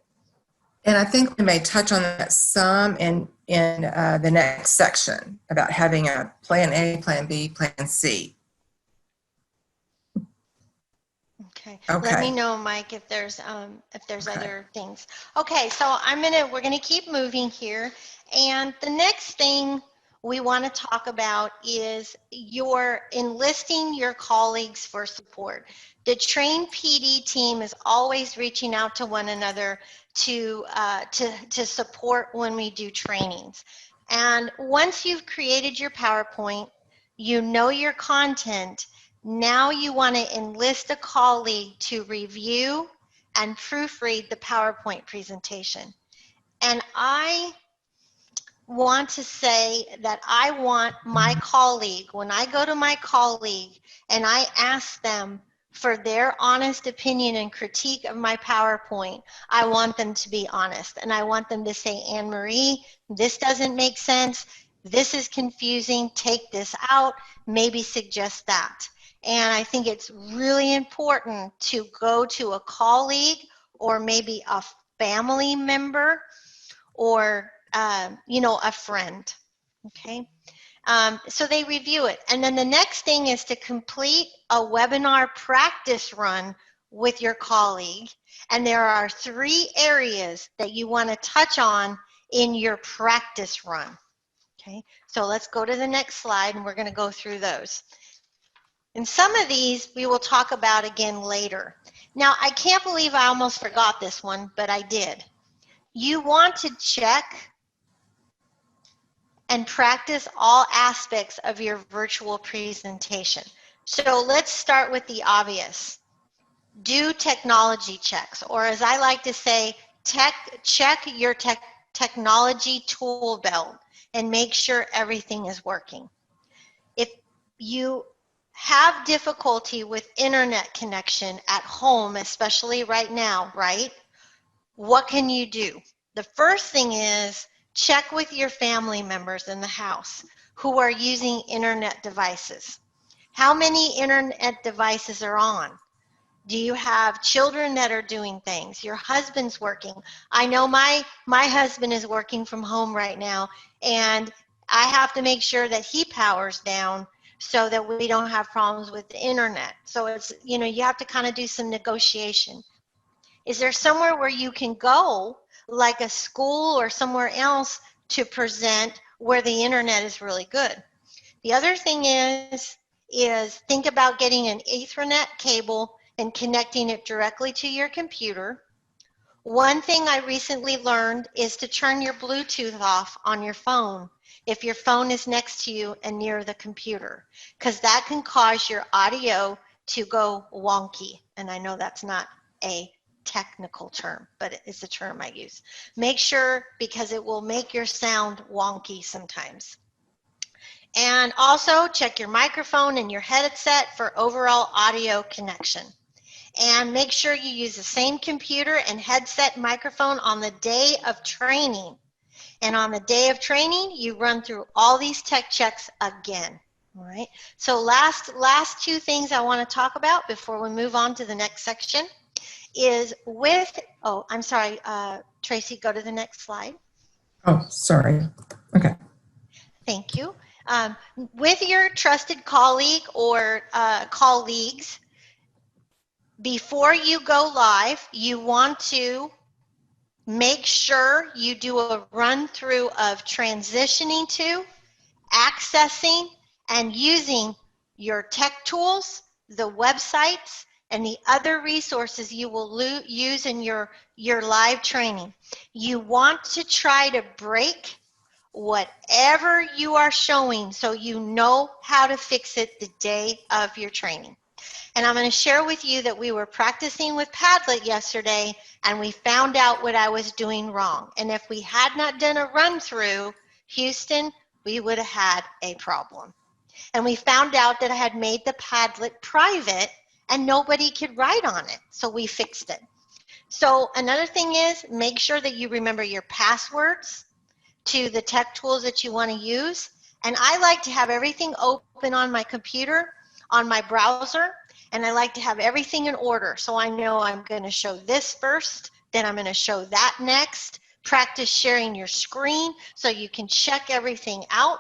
And I think we may touch on that some in the next section about having a plan A, plan B, plan C. Okay. Okay. Let me know, Mike, if there's Okay. other things. Okay, so we're gonna keep moving here, and the next thing we want to talk about is your enlisting your colleagues for support. The trained PD team is always reaching out to one another to support when we do trainings. And once you've created your PowerPoint, you know your content. Now you want to enlist a colleague to review and proofread the PowerPoint presentation. And I want to say that I want my colleague, when I go to my colleague and I ask them for their honest opinion and critique of my PowerPoint, I want them to be honest. And I want them to say, Anne Marie, this doesn't make sense. This is confusing. Take this out. Maybe suggest that. And I think it's really important to go to a colleague or maybe a family member or a friend. Okay. So they review it. And then the next thing is to complete a webinar practice run with your colleague. And there are 3 areas that you want to touch on in your practice run. Okay. So let's go to the next slide and we're going to go through those. And some of these we will talk about again later. Now, I can't believe I almost forgot this one, but I did. You want to check and practice all aspects of your virtual presentation. So let's start with the obvious. Do technology checks, or as I like to say, check your technology tool belt and make sure everything is working. If you have difficulty with internet connection at home, especially right now, right? What can you do? The first thing is check with your family members in the house who are using internet devices. How many internet devices are on? Do you have children that are doing things? Your husband's working. I know my husband is working from home right now, and I have to make sure that he powers down so that we don't have problems with the internet. So it's, you have to kind of do some negotiation. Is there somewhere where you can go, like a school or somewhere else, to present where the internet is really good? The other thing is think about getting an Ethernet cable and connecting it directly to your computer. One thing I recently learned is to turn your Bluetooth off on your phone if your phone is next to you and near the computer, because that can cause your audio to go wonky. And I know that's not a technical term, but it's a term I use. Make sure, because it will make your sound wonky sometimes. And also check your microphone and your headset for overall audio connection. And make sure you use the same computer and headset microphone on the day of training. And on the day of training, you run through all these tech checks again. All right. So last two things I want to talk about before we move on to the next section is with, oh, I'm sorry, Tracy, go to the next slide. Oh, sorry. Okay. Thank you. With your trusted colleague or colleagues, before you go live, you want to make sure you do a run through of transitioning to, accessing, and using your tech tools, the websites, and the other resources you will use in your live training. You want to try to break whatever you are showing so you know how to fix it the day of your training. And I'm going to share with you that we were practicing with Padlet yesterday and we found out what I was doing wrong. And if we had not done a run through, Houston, we would have had a problem. And we found out that I had made the Padlet private and nobody could write on it. So we fixed it. So another thing is make sure that you remember your passwords to the tech tools that you want to use. And I like to have everything open on my computer, on my browser, and I like to have everything in order. So I know I'm going to show this first, then I'm going to show that next. Practice sharing your screen so you can check everything out.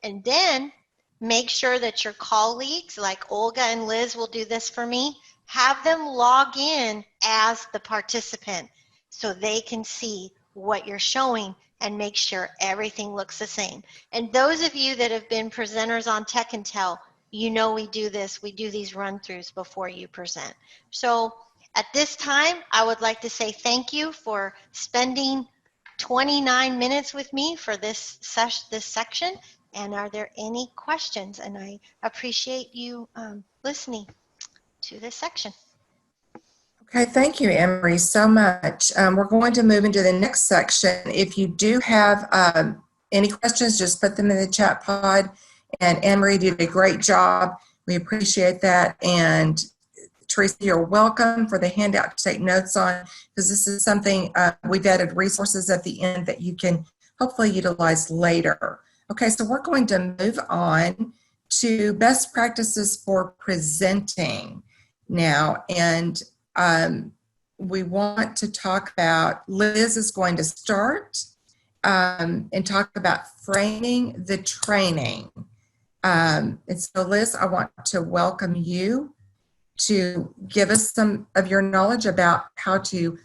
And then make sure that your colleagues, like Olga and Liz will do this for me, have them log in as the participant so they can see what you're showing and make sure everything looks the same. And those of you that have been presenters on Tech and Tell, you know we do this, we do these run-throughs before you present. So at this time, I would like to say thank you for spending 29 minutes with me for this section. And are there any questions? And I appreciate you listening to this section. Okay, thank you, Anne-Marie, so much. We're going to move into the next section. If you do have any questions, just put them in the chat pod. And Anne-Marie did a great job. We appreciate that. And Teresa, you're welcome for the handout to take notes on, because this is something we've added resources at the end that you can hopefully utilize later. Okay, so we're going to move on to best practices for presenting now. And we want to talk about, Liz is going to start and talk about framing the training. And so Liz, I want to welcome you to give us some of your knowledge about how to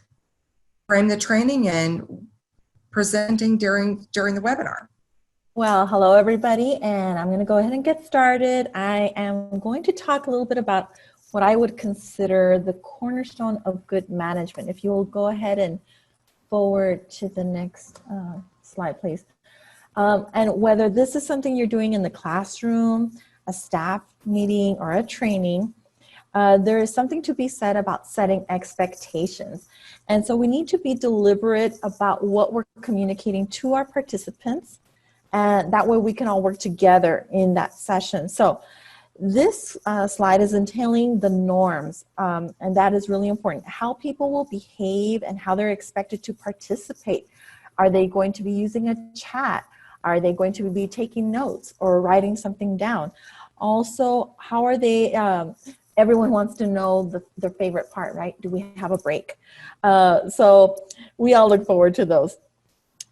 frame the training and presenting during the webinar. Well, hello everybody, and I'm going to go ahead and get started. I am going to talk a little bit about what I would consider the cornerstone of good management. If you will go ahead and forward to the next slide, please. And whether this is something you're doing in the classroom, a staff meeting, or a training, there is something to be said about setting expectations. And so we need to be deliberate about what we're communicating to our participants, and that way we can all work together in that session. So this slide is entailing the norms, and that is really important. How people will behave and how they're expected to participate. Are they going to be using a chat? Are they going to be taking notes or writing something down? Also, how are they, everyone wants to know their favorite part, right? Do we have a break? So we all look forward to those.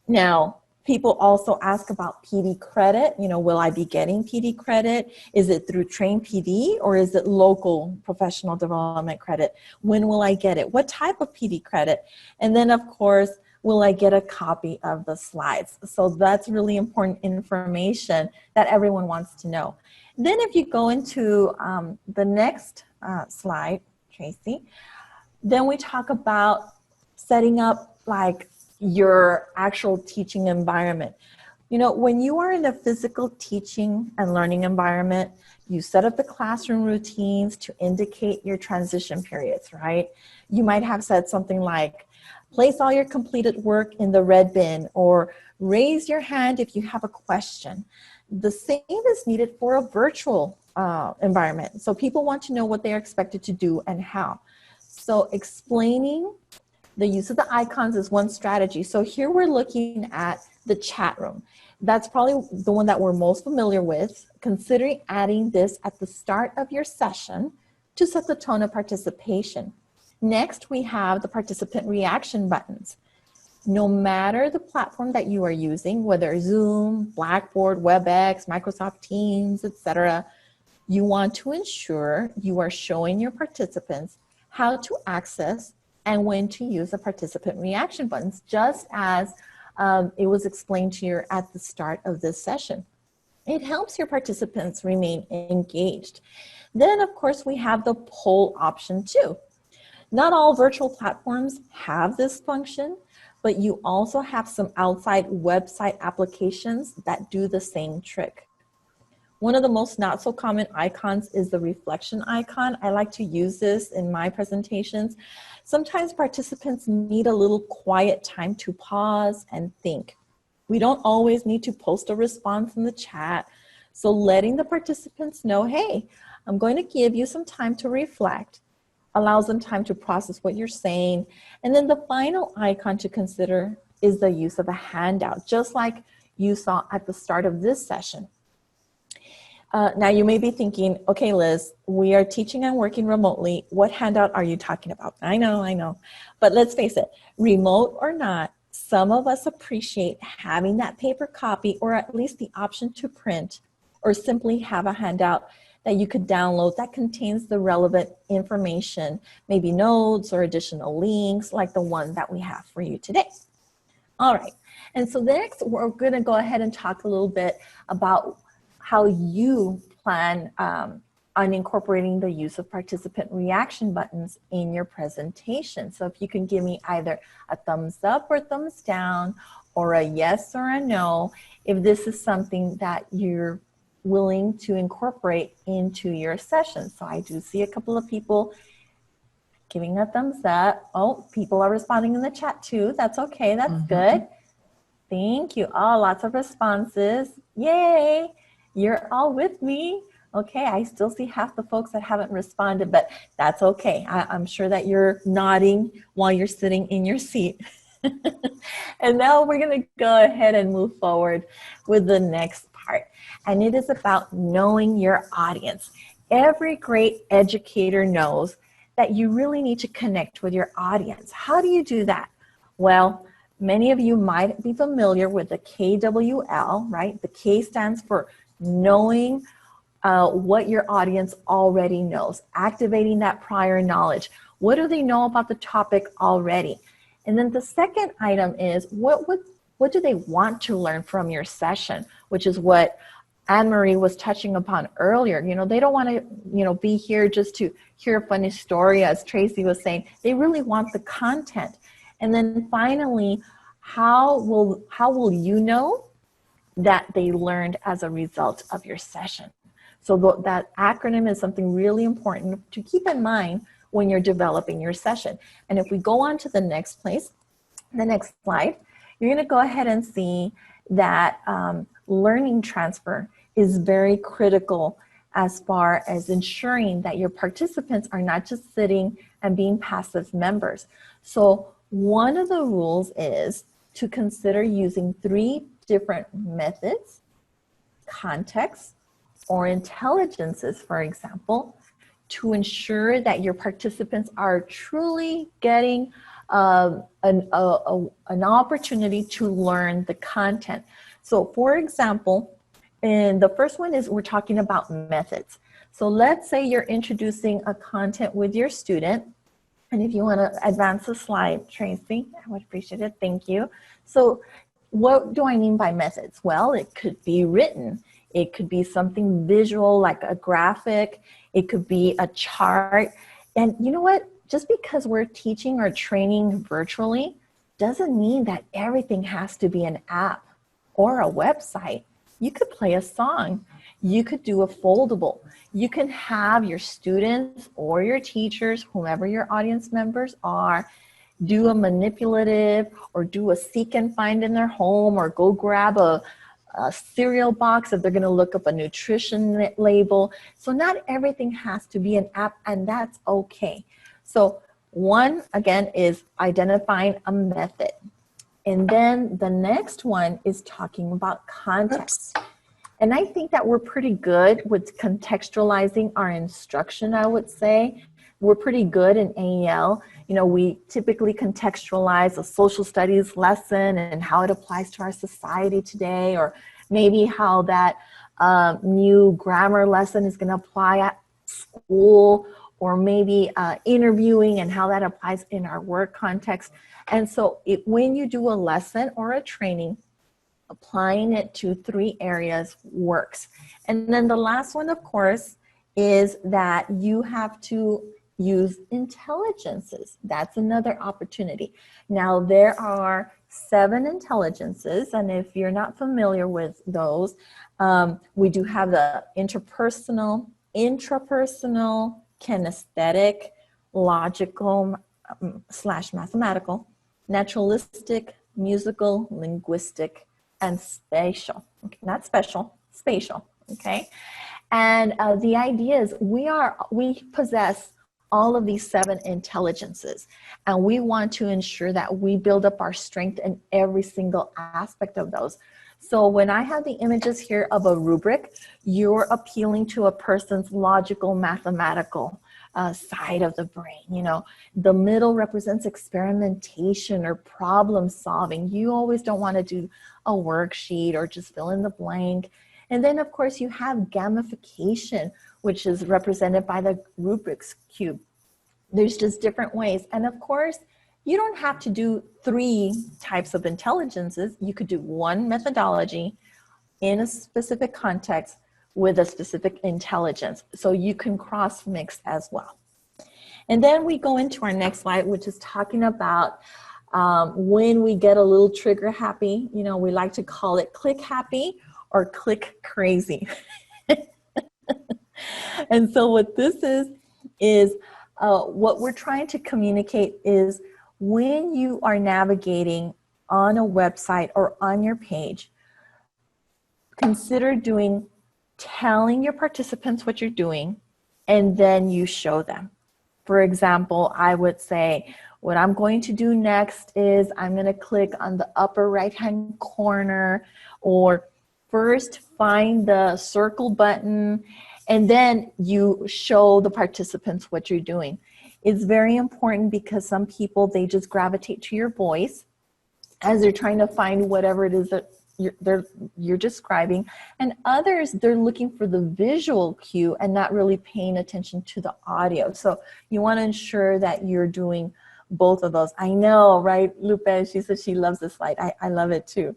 Now, people also ask about PD credit. You know, will I be getting PD credit? Is it through Train PD or is it local professional development credit? When will I get it? What type of PD credit? And then of course, will I get a copy of the slides? So that's really important information that everyone wants to know. Then if you go into the next slide, Tracy, then we talk about setting up like your actual teaching environment. You know, when you are in a physical teaching and learning environment, you set up the classroom routines to indicate your transition periods, right? You might have said something like, place all your completed work in the red bin, or raise your hand if you have a question. The same is needed for a virtual environment. So people want to know what they're expected to do and how. So explaining the use of the icons is one strategy. So here we're looking at the chat room. That's probably the one that we're most familiar with. Considering adding this at the start of your session to set the tone of participation. Next, we have the participant reaction buttons. No matter the platform that you are using, whether Zoom, Blackboard, WebEx, Microsoft Teams, etc., you want to ensure you are showing your participants how to access and when to use the participant reaction buttons, just as it was explained to you at the start of this session. It helps your participants remain engaged. Then, of course, we have the poll option too. Not all virtual platforms have this function, but you also have some outside website applications that do the same trick. One of the most not so common icons is the reflection icon. I like to use this in my presentations. Sometimes participants need a little quiet time to pause and think. We don't always need to post a response in the chat. So letting the participants know, hey, I'm going to give you some time to reflect, allows them time to process what you're saying. And then the final icon to consider is the use of a handout, just like you saw at the start of this session. Now you may be thinking, okay, Liz, we are teaching and working remotely. What handout are you talking about? I know. But let's face it, remote or not, some of us appreciate having that paper copy or at least the option to print or simply have a handout that you could download that contains the relevant information, maybe notes or additional links like the one that we have for you today. All right, and so next we're gonna go ahead and talk a little bit about how you plan on incorporating the use of participant reaction buttons in your presentation. So if you can give me either a thumbs up or thumbs down or a yes or a no, if this is something that you're willing to incorporate into your session. So I do see a couple of people giving a thumbs up. Oh, people are responding in the chat too. That's okay, that's good. Thank you. Oh, lots of responses. Yay, you're all with me. Okay, I still see half the folks that haven't responded, but that's okay. I'm sure that you're nodding while you're sitting in your seat. And now we're gonna go ahead and move forward with the next part. And it is about knowing your audience. Every great educator knows that you really need to connect with your audience. How do you do that? Well, many of you might be familiar with the KWL, right? The K stands for knowing what your audience already knows, activating that prior knowledge. What do they know about the topic already? And then the second item is what do they want to learn from your session, which is what Anne-Marie was touching upon earlier. You know, they don't want to, be here just to hear a funny story, as Tracy was saying. They really want the content. And then finally, how will you know that they learned as a result of your session? So that acronym is something really important to keep in mind when you're developing your session. And if we go on to the next slide, you're going to go ahead and see that learning transfer is very critical as far as ensuring that your participants are not just sitting and being passive members. So one of the rules is to consider using 3 different methods, contexts, or intelligences, for example, to ensure that your participants are truly getting an opportunity to learn the content. So for example, and the first one is we're talking about methods. So let's say you're introducing a content with your student. And if you want to advance the slide, Tracy, I would appreciate it. Thank you. So what do I mean by methods? Well, it could be written. It could be something visual like a graphic. It could be a chart. And you know what? Just because we're teaching or training virtually doesn't mean that everything has to be an app or a website. You could play a song. You could do a foldable. You can have your students or your teachers, whomever your audience members are, do a manipulative or do a seek and find in their home, or go grab a cereal box if they're going to look up a nutrition label. So not everything has to be an app, and that's okay. So one, again, is identifying a method. And then the next one is talking about context. And I think that we're pretty good with contextualizing our instruction, I would say. We're pretty good in AEL. You know, we typically contextualize a social studies lesson and how it applies to our society today, or maybe how that new grammar lesson is going to apply at school, or maybe interviewing and how that applies in our work context. And so when you do a lesson or a training, applying it to 3 areas works. And then the last one, of course, is that you have to use intelligences. That's another opportunity. Now, there are 7 intelligences, and if you're not familiar with those, we do have the interpersonal, intrapersonal, kinesthetic, logical / mathematical, naturalistic, musical, linguistic, and spatial. Okay, not special, spatial. Okay, and the idea is we possess all of these 7 intelligences, and we want to ensure that we build up our strength in every single aspect of those. So when I have the images here of a rubric, you're appealing to a person's logical, mathematical side of the brain. You know, the middle represents experimentation or problem solving. You always don't want to do a worksheet or just fill in the blank. And then, of course, you have gamification, which is represented by the Rubik's Cube. There's just different ways. And of course, you don't have to do 3 types of intelligences. You could do 1 methodology in a specific context with a specific intelligence. So you can cross mix as well. And then we go into our next slide, which is talking about when we get a little trigger happy. You know, we like to call it click happy or click crazy. And so what this is what we're trying to communicate is when you are navigating on a website or on your page, consider telling your participants what you're doing, and then you show them. For example, I would say, what I'm going to do next is I'm going to click on the upper right-hand corner, or first find the circle button, and then you show the participants what you're doing. It's very important because some people, they just gravitate to your voice as they're trying to find whatever it is that you're describing, and others, they're looking for the visual cue and not really paying attention to the audio. So you want to ensure that you're doing both of those. I know, right, Lupe? She said she loves this slide. I love it too.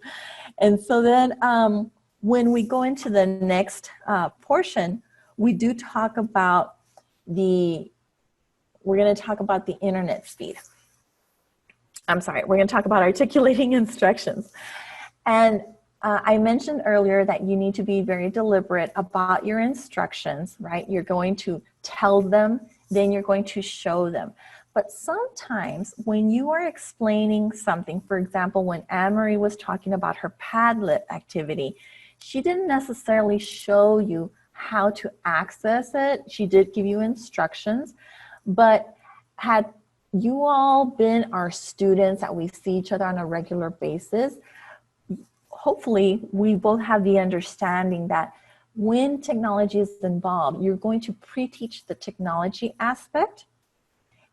And so then when we go into the next portion, we do talk about we're going to talk about the internet speed. I'm sorry, we're going to talk about articulating instructions. And I mentioned earlier that you need to be very deliberate about your instructions, right? You're going to tell them, then you're going to show them. But sometimes when you are explaining something, for example, when Anne-Marie was talking about her Padlet activity, she didn't necessarily show you how to access it. She did give you instructions, but had you all been our students that we see each other on a regular basis, hopefully we both have the understanding that when technology is involved, you're going to pre-teach the technology aspect,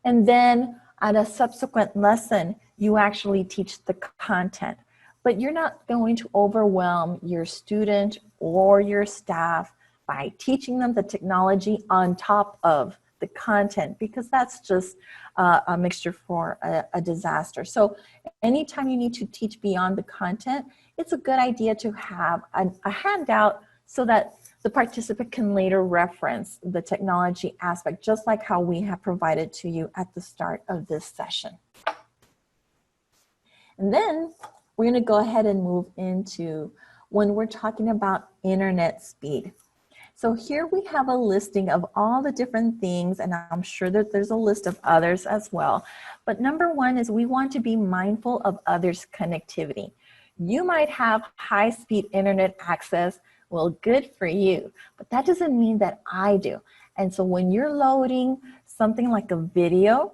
and then at a subsequent lesson, you actually teach the content. But you're not going to overwhelm your student or your staff by teaching them the technology on top of the content, because that's just a mixture for a disaster. So anytime you need to teach beyond the content, it's a good idea to have a handout so that the participant can later reference the technology aspect, just like how we have provided to you at the start of this session. And then we're going to go ahead and move into when we're talking about internet speed. So here we have a listing of all the different things, and I'm sure that there's a list of others as well. But number one is we want to be mindful of others' connectivity. You might have high-speed internet access. Well, good for you, but that doesn't mean that I do. And so when you're loading something like a video,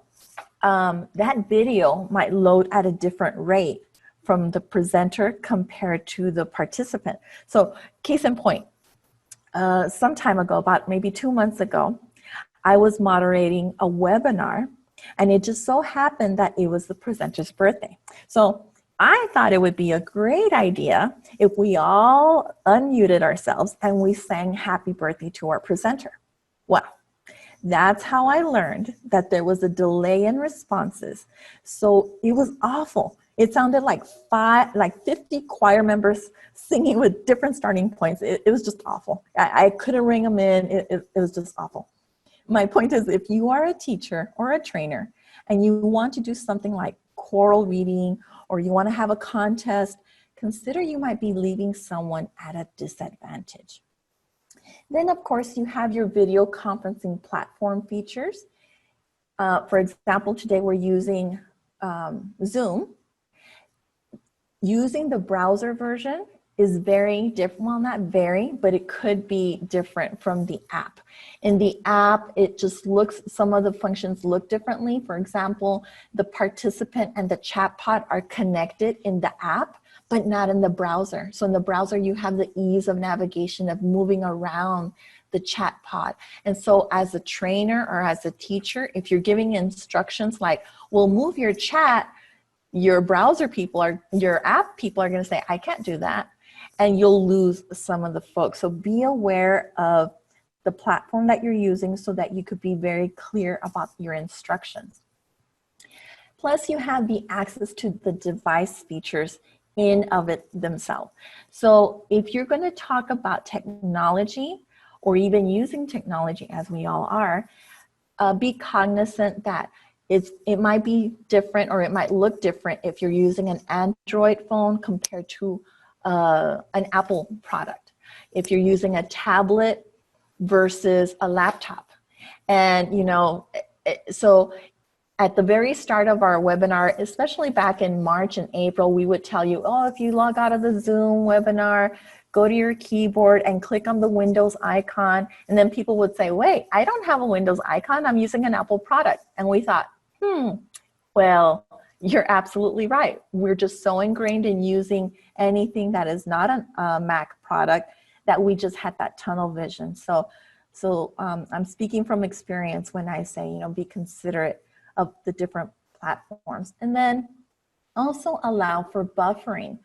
that video might load at a different rate from the presenter compared to the participant. So case in point, some time ago, about maybe 2 months ago, I was moderating a webinar, and it just so happened that it was the presenter's birthday. So I thought it would be a great idea if we all unmuted ourselves and we sang happy birthday to our presenter. Well, that's how I learned that there was a delay in responses. So it was awful. It sounded like 50 choir members singing with different starting points. It was just awful. I couldn't ring them in. It was just awful. My point is, if you are a teacher or a trainer and you want to do something like choral reading, or you want to have a contest, consider you might be leaving someone at a disadvantage. Then, of course, you have your video conferencing platform features. For example, today we're using Zoom. Using the browser version is very different, well, not very, but it could be different from the app. In the app, it just looks, some of the functions look differently. For example, the participant and the chat pod are connected in the app, but not in the browser. So in the browser, you have the ease of navigation of moving around the chat pod. And so as a trainer or as a teacher, if you're giving instructions like, well, move your chat, your browser people are, your app people are gonna say, I can't do that. And you'll lose some of the folks. So be aware of the platform that you're using so that you could be very clear about your instructions. Plus, you have the access to the device features in of it themselves. So if you're going to talk about technology or even using technology as we all are, be cognizant that it might be different or it might look different if you're using an Android phone compared to an Apple product. If you're using a tablet versus a laptop. And, you know, so at the very start of our webinar, especially back in March and April, we would tell you, oh, if you log out of the Zoom webinar, go to your keyboard and click on the Windows icon. And then people would say, wait, I don't have a Windows icon. I'm using an Apple product. And we thought, well, you're absolutely right. We're just so ingrained in using anything that is not a Mac product that we just had that tunnel vision. So I'm speaking from experience when I say, you know, be considerate of the different platforms. And then also allow for buffering.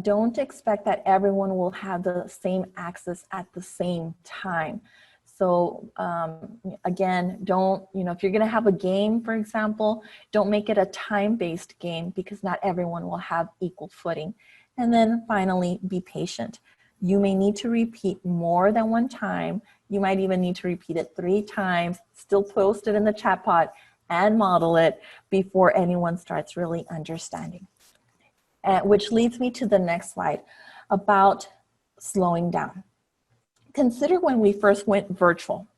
Don't expect that everyone will have the same access at the same time. So again, don't, you know, if you're gonna have a game, for example, don't make it a time-based game because not everyone will have equal footing. And then finally, be patient. You may need to repeat more than one time. You might even need to repeat it 3 times, still post it in the chat pod and model it before anyone starts really understanding. Which leads me to the next slide about slowing down. Consider when we first went virtual.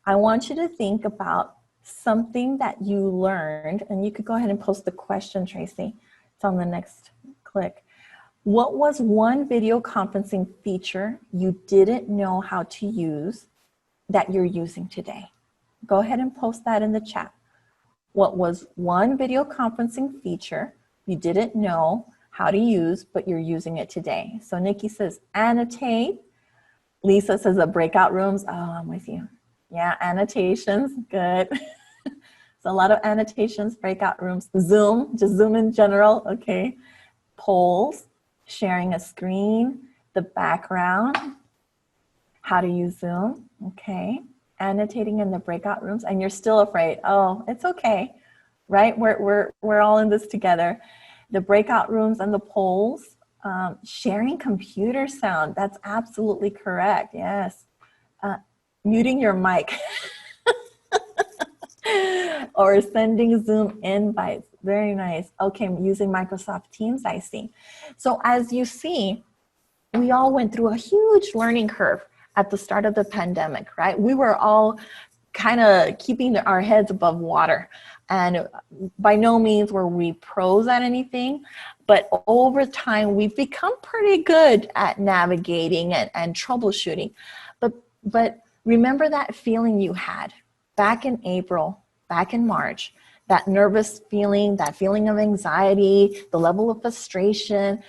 I want you to think about something that you learned, and you could go ahead and post the question, Tracy. It's on the next click. What was one video conferencing feature you didn't know how to use that you're using today? Go ahead and post that in the chat. What was one video conferencing feature you didn't know how to use, but you're using it today? So Nikki says, annotate. Lisa says the breakout rooms. Oh, I'm with you. Yeah, annotations, good. So a lot of annotations, breakout rooms, Zoom, just Zoom in general, okay. Polls, sharing a screen, the background, how to use Zoom, okay. Annotating in the breakout rooms, and you're still afraid. Oh, it's okay, right? We're all in this together. The breakout rooms and the polls. Sharing computer sound, that's absolutely correct, yes. Muting your mic. Or sending Zoom invites, very nice. Okay, I'm using Microsoft Teams, I see. So as you see, we all went through a huge learning curve at the start of the pandemic, right? We were all kind of keeping our heads above water. And by no means were we pros at anything, but over time, we've become pretty good at navigating and troubleshooting. But remember that feeling you had back in April, back in March, that nervous feeling, that feeling of anxiety, the level of frustration,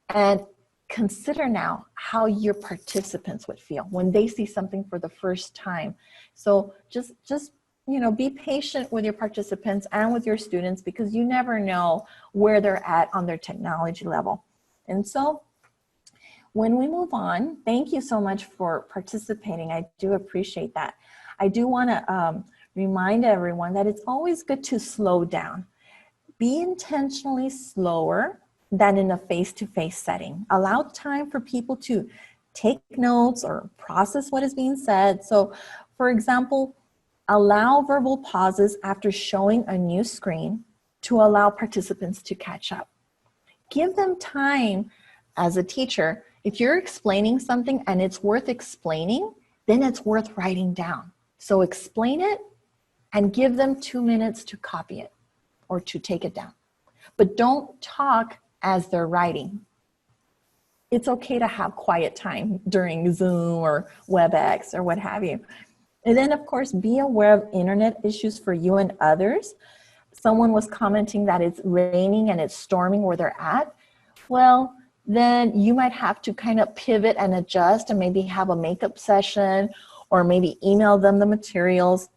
and consider now how your participants would feel when they see something for the first time. So just be patient with your participants and with your students, because you never know where they're at on their technology level. And so when we move on, thank you so much for participating. I do appreciate that. I do want to remind everyone that it's always good to slow down. Be intentionally slower than in a face-to-face setting. Allow time for people to take notes or process what is being said. So, for example, allow verbal pauses after showing a new screen to allow participants to catch up. Give them time as a teacher. If you're explaining something and it's worth explaining, then it's worth writing down. So explain it and give them 2 minutes to copy it or to take it down. But don't talk as they're writing. It's okay to have quiet time during Zoom or WebEx or what have you. And then, of course, be aware of internet issues for you and others. Someone was commenting that it's raining and it's storming where they're at. Well, then you might have to kind of pivot and adjust and maybe have a makeup session or maybe email them the materials.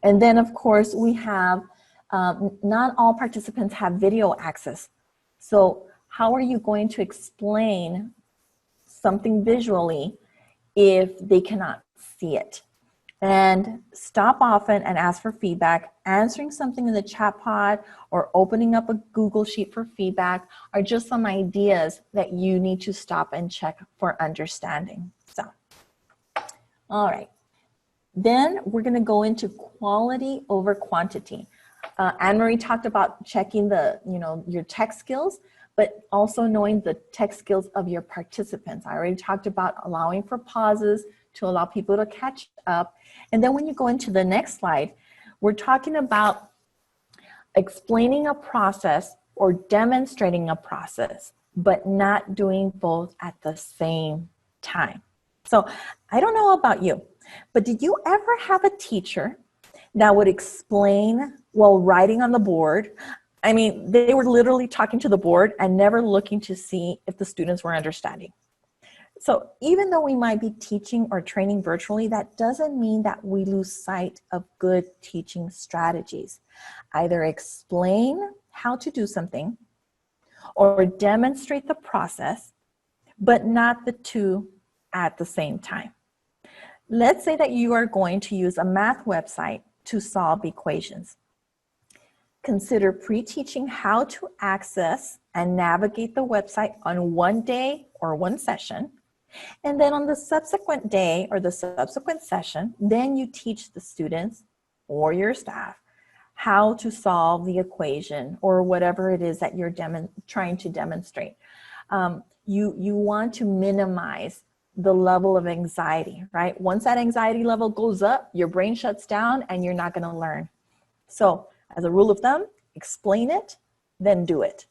And then, of course, we have not all participants have video access. So how are you going to explain something visually if they cannot see it? And stop often and ask for feedback. Answering something in the chat pod or opening up a Google Sheet for feedback are just some ideas that you need to stop and check for understanding. So, all right. Then we're going to go into quality over quantity. Anne-Marie talked about checking your tech skills, but also knowing the tech skills of your participants. I already talked about allowing for pauses to allow people to catch up. And then when you go into the next slide, we're talking about explaining a process or demonstrating a process, but not doing both at the same time. So I don't know about you, but did you ever have a teacher that would explain while writing on the board? I mean, they were literally talking to the board and never looking to see if the students were understanding. So even though we might be teaching or training virtually, that doesn't mean that we lose sight of good teaching strategies. Either explain how to do something or demonstrate the process, but not the two at the same time. Let's say that you are going to use a math website to solve equations. Consider pre-teaching how to access and navigate the website on one day or one session. And then on the subsequent day or the subsequent session, then you teach the students or your staff how to solve the equation or whatever it is that you're trying to demonstrate. You want to minimize the level of anxiety, right? Once that anxiety level goes up, your brain shuts down and you're not going to learn. So as a rule of thumb, explain it, then do it.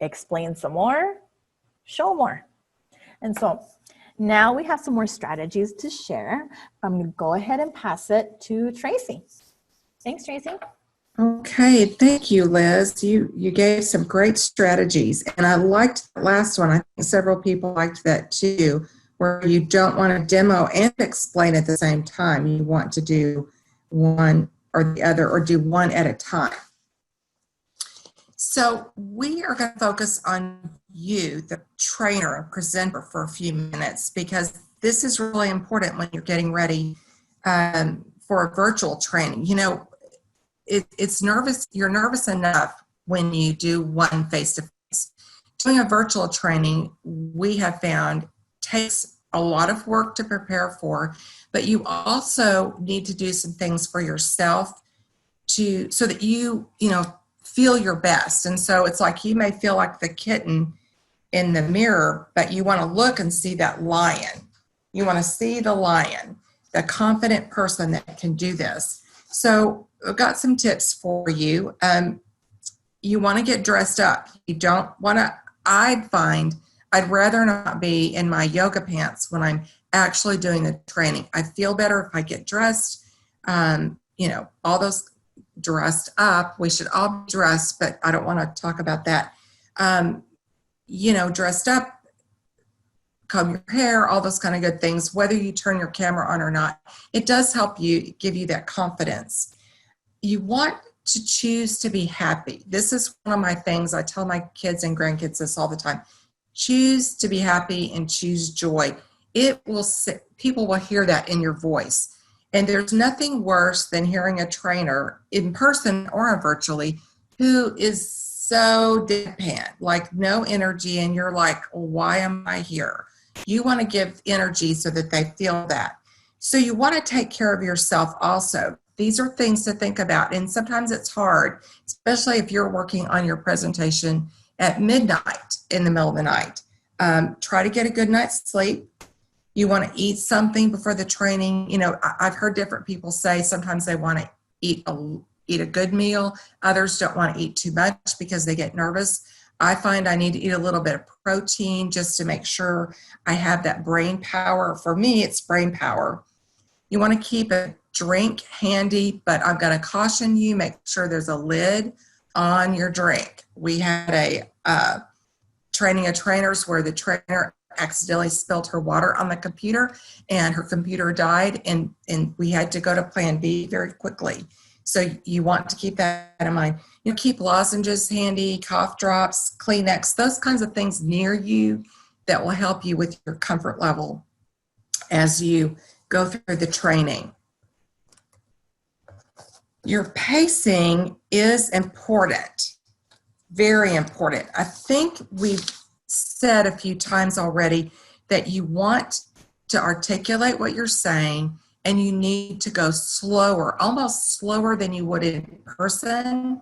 Explain some more, show more. And so now we have some more strategies to share. I'm going to go ahead and pass it to Tracy. Thanks, Tracy. Okay, thank you, Liz. You gave some great strategies, and I liked the last one. I think several people liked that too, where you don't want to demo and explain at the same time. You want to do one or the other, or do one at a time. So we are going to focus on you, the trainer and presenter, for a few minutes, because this is really important when you're getting ready for a virtual training. You know, you're nervous enough when you do one face-to-face. Doing a virtual training, we have found, takes a lot of work to prepare for, but you also need to do some things for yourself so that you feel your best. And so it's like you may feel like the kitten in the mirror, but you want to look and see that lion. You want to see the lion, the confident person that can do this. So I've got some tips for you. You want to get dressed up. You don't want to, I'd rather not be in my yoga pants when I'm actually doing the training. I feel better if I get dressed, all those dressed up. We should all be dressed, but I don't want to talk about that. Dressed up, comb your hair, all those kind of good things, whether you turn your camera on or not. It does help you, give you that confidence. You want to choose to be happy. This is one of my things. I tell my kids and grandkids this all the time. Choose to be happy and choose joy. People will hear that in your voice. And there's nothing worse than hearing a trainer in person or virtually who is so deadpan, like no energy, and you're like, why am I here? You want to give energy so that they feel that. So you want to take care of yourself also. These are things to think about, and sometimes it's hard, especially if you're working on your presentation at midnight in the middle of the night. Try to get a good night's sleep. You want to eat something before the training. I've heard different people say sometimes they want to eat a good meal. Others don't want to eat too much because they get nervous. I find I need to eat a little bit of protein just to make sure I have that brain power. For me, it's brain power. You want to keep a drink handy, but I'm going to caution you, make sure there's a lid on your drink. We had a training of trainers where the trainer accidentally spilled her water on the computer and her computer died, and we had to go to plan B very quickly. So you want to keep that in mind. Keep lozenges handy, cough drops, Kleenex, those kinds of things near you that will help you with your comfort level as you go through the training. Your pacing is important, very important. I think we've said a few times already that you want to articulate what you're saying, and you need to go slower, almost slower than you would in person,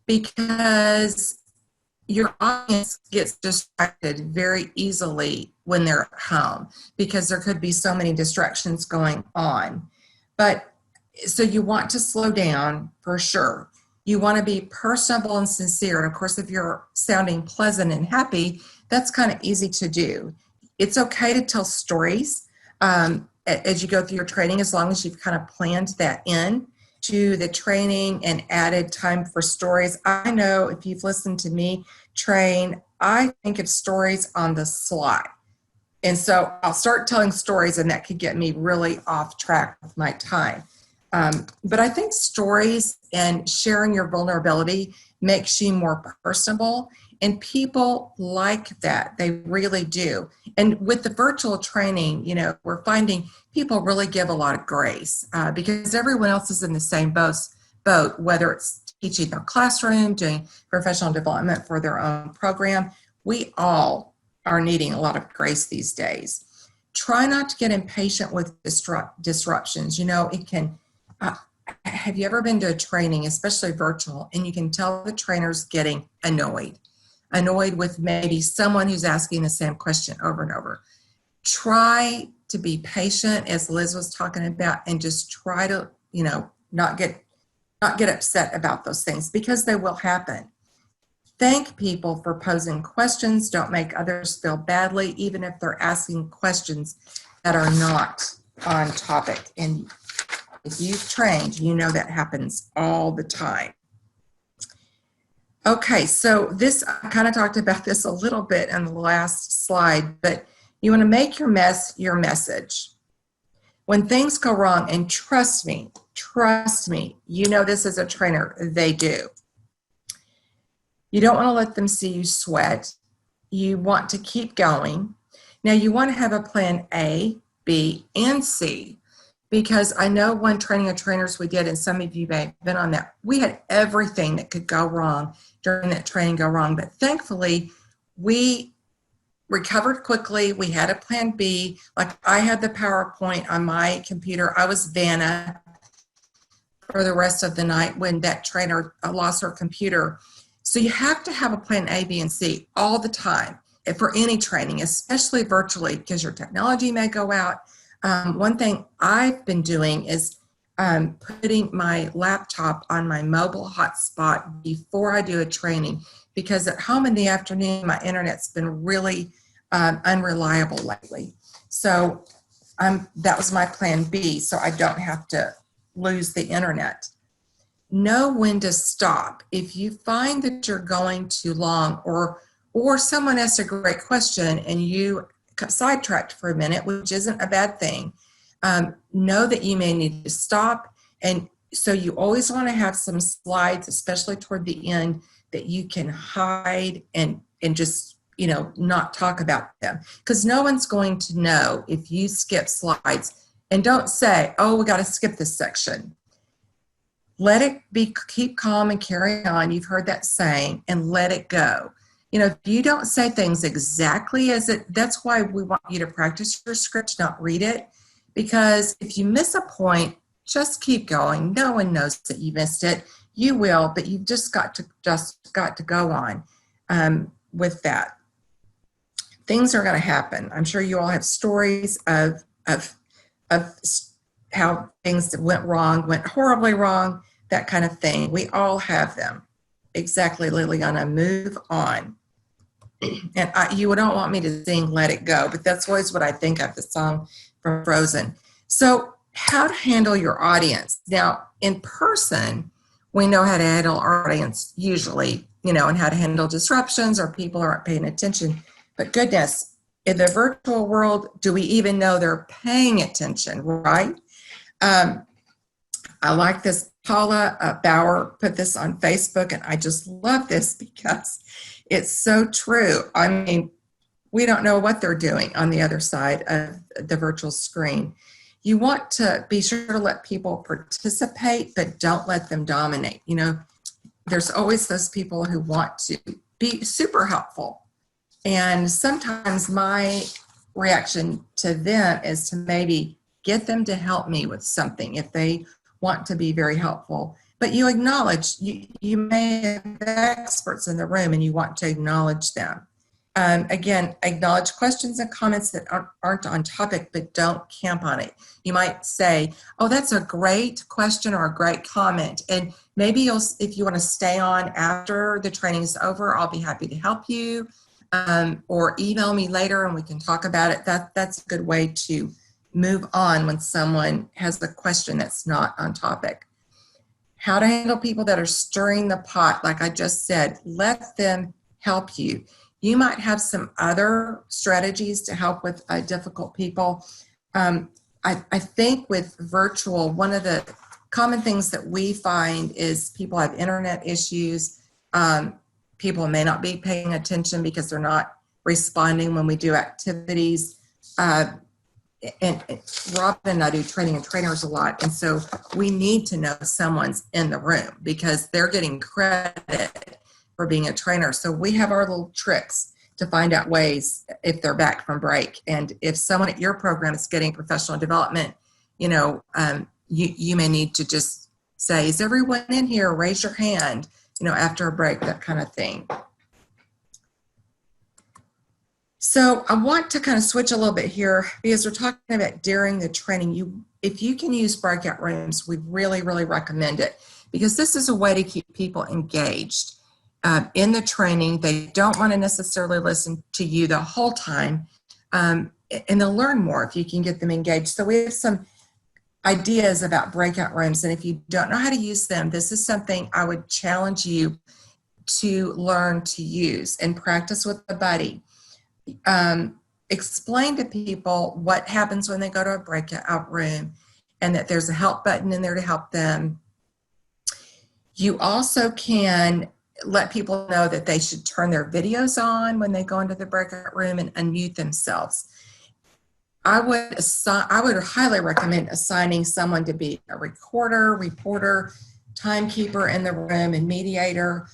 because your audience gets distracted very easily when they're at home because there could be so many distractions going on. But so you want to slow down for sure. You want to be personable and sincere. And of course, if you're sounding pleasant and happy, that's kind of easy to do. It's okay to tell stories as you go through your training, as long as you've kind of planned that in to the training and added time for stories. I know if you've listened to me train, I think of stories on the slide. And so I'll start telling stories, and that could get me really off track with my time. But I think stories and sharing your vulnerability makes you more personable, and people like that. They really do. And with the virtual training, we're finding people really give a lot of grace because everyone else is in the same boat, whether it's teaching their classroom, doing professional development for their own program. We all are needing a lot of grace these days. Try not to get impatient with disruptions. It can, have you ever been to a training, especially virtual, and you can tell the trainer's getting annoyed with maybe someone who's asking the same question over and over? Try to be patient, as Liz was talking about, and just try to, not get upset about those things, because they will happen. Thank people for posing questions. Don't make others feel badly, even if they're asking questions that are not on topic. And if you've trained, that happens all the time. Okay, so I kind of talked about this a little bit in the last slide, but you want to make your message. When things go wrong, and trust me, this as a trainer, they do. You don't want to let them see you sweat. You want to keep going. Now, you want to have a plan A, B, and C, because I know one training of trainers we did, and some of you may have been on that, we had everything that could go wrong during that training go wrong. But thankfully, we recovered quickly. We had a plan B. Like, I had the PowerPoint on my computer. I was Vanna for the rest of the night when that trainer lost her computer. So you have to have a plan A, B, and C all the time for any training, especially virtually, because your technology may go out. One thing I've been doing is putting my laptop on my mobile hotspot before I do a training, because at home in the afternoon, my internet's been really unreliable lately. So that was my plan B, so I don't have to lose the internet. know when to stop. If you find that you're going too long, or someone asks a great question and you sidetracked for a minute, which isn't a bad thing, know that you may need to stop. And so you always want to have some slides, especially toward the end, that you can hide and just, not talk about them, because no one's going to know if you skip slides. And don't say, oh, we got to skip this section. Let it be, keep calm and carry on. You've heard that saying, and let it go. If you don't say things exactly as it, that's why we want you to practice your script, not read it. Because if you miss a point, just keep going. No one knows that you missed it. You will, but you've just got to go on with that. Things are going to happen. I'm sure you all have stories of how things that went wrong, went horribly wrong, that kind of thing. We all have them. Exactly, Liliana. Move on. And you don't want me to sing Let It Go, but that's always what I think of, the song from Frozen. So how to handle your audience. Now, in person, we know how to handle our audience usually, and how to handle disruptions or people aren't paying attention. But goodness, in the virtual world, do we even know they're paying attention, right? I like this. Paula Bauer put this on Facebook, and I just love this because it's so true. I mean, we don't know what they're doing on the other side of the virtual screen. You want to be sure to let people participate, but don't let them dominate. There's always those people who want to be super helpful. And sometimes my reaction to them is to maybe get them to help me with something if they want to be very helpful. But you acknowledge, you may have experts in the room and you want to acknowledge them. Again, acknowledge questions and comments that aren't on topic, but don't camp on it. You might say, oh, that's a great question or a great comment. And maybe if you want to stay on after the training is over, I'll be happy to help you. Or email me later and we can talk about it. That's a good way to move on when someone has a question that's not on topic. How to handle people that are stirring the pot, like I just said, let them help you. You might have some other strategies to help with difficult people. I think with virtual, one of the common things that we find is people have internet issues. People may not be paying attention because they're not responding when we do activities. And Robin and I do training and trainers a lot. And so we need to know someone's in the room because they're getting credit for being a trainer. So we have our little tricks to find out ways if they're back from break. And if someone at your program is getting professional development, you may need to just say, is everyone in here? Raise your hand. After a break, that kind of thing. So I want to kind of switch a little bit here because we're talking about during the training. If you can use breakout rooms, we really, really recommend it because this is a way to keep people engaged in the training. They don't want to necessarily listen to you the whole time, and they'll learn more if you can get them engaged. So we have some ideas about breakout rooms, and if you don't know how to use them, this is something I would challenge you to learn to use and practice with a buddy. Explain to people what happens when they go to a breakout room and that there's a help button in there to help them. You also can let people know that they should turn their videos on when they go into the breakout room and unmute themselves. I would highly recommend assigning someone to be a recorder, reporter, timekeeper in the room, and mediator.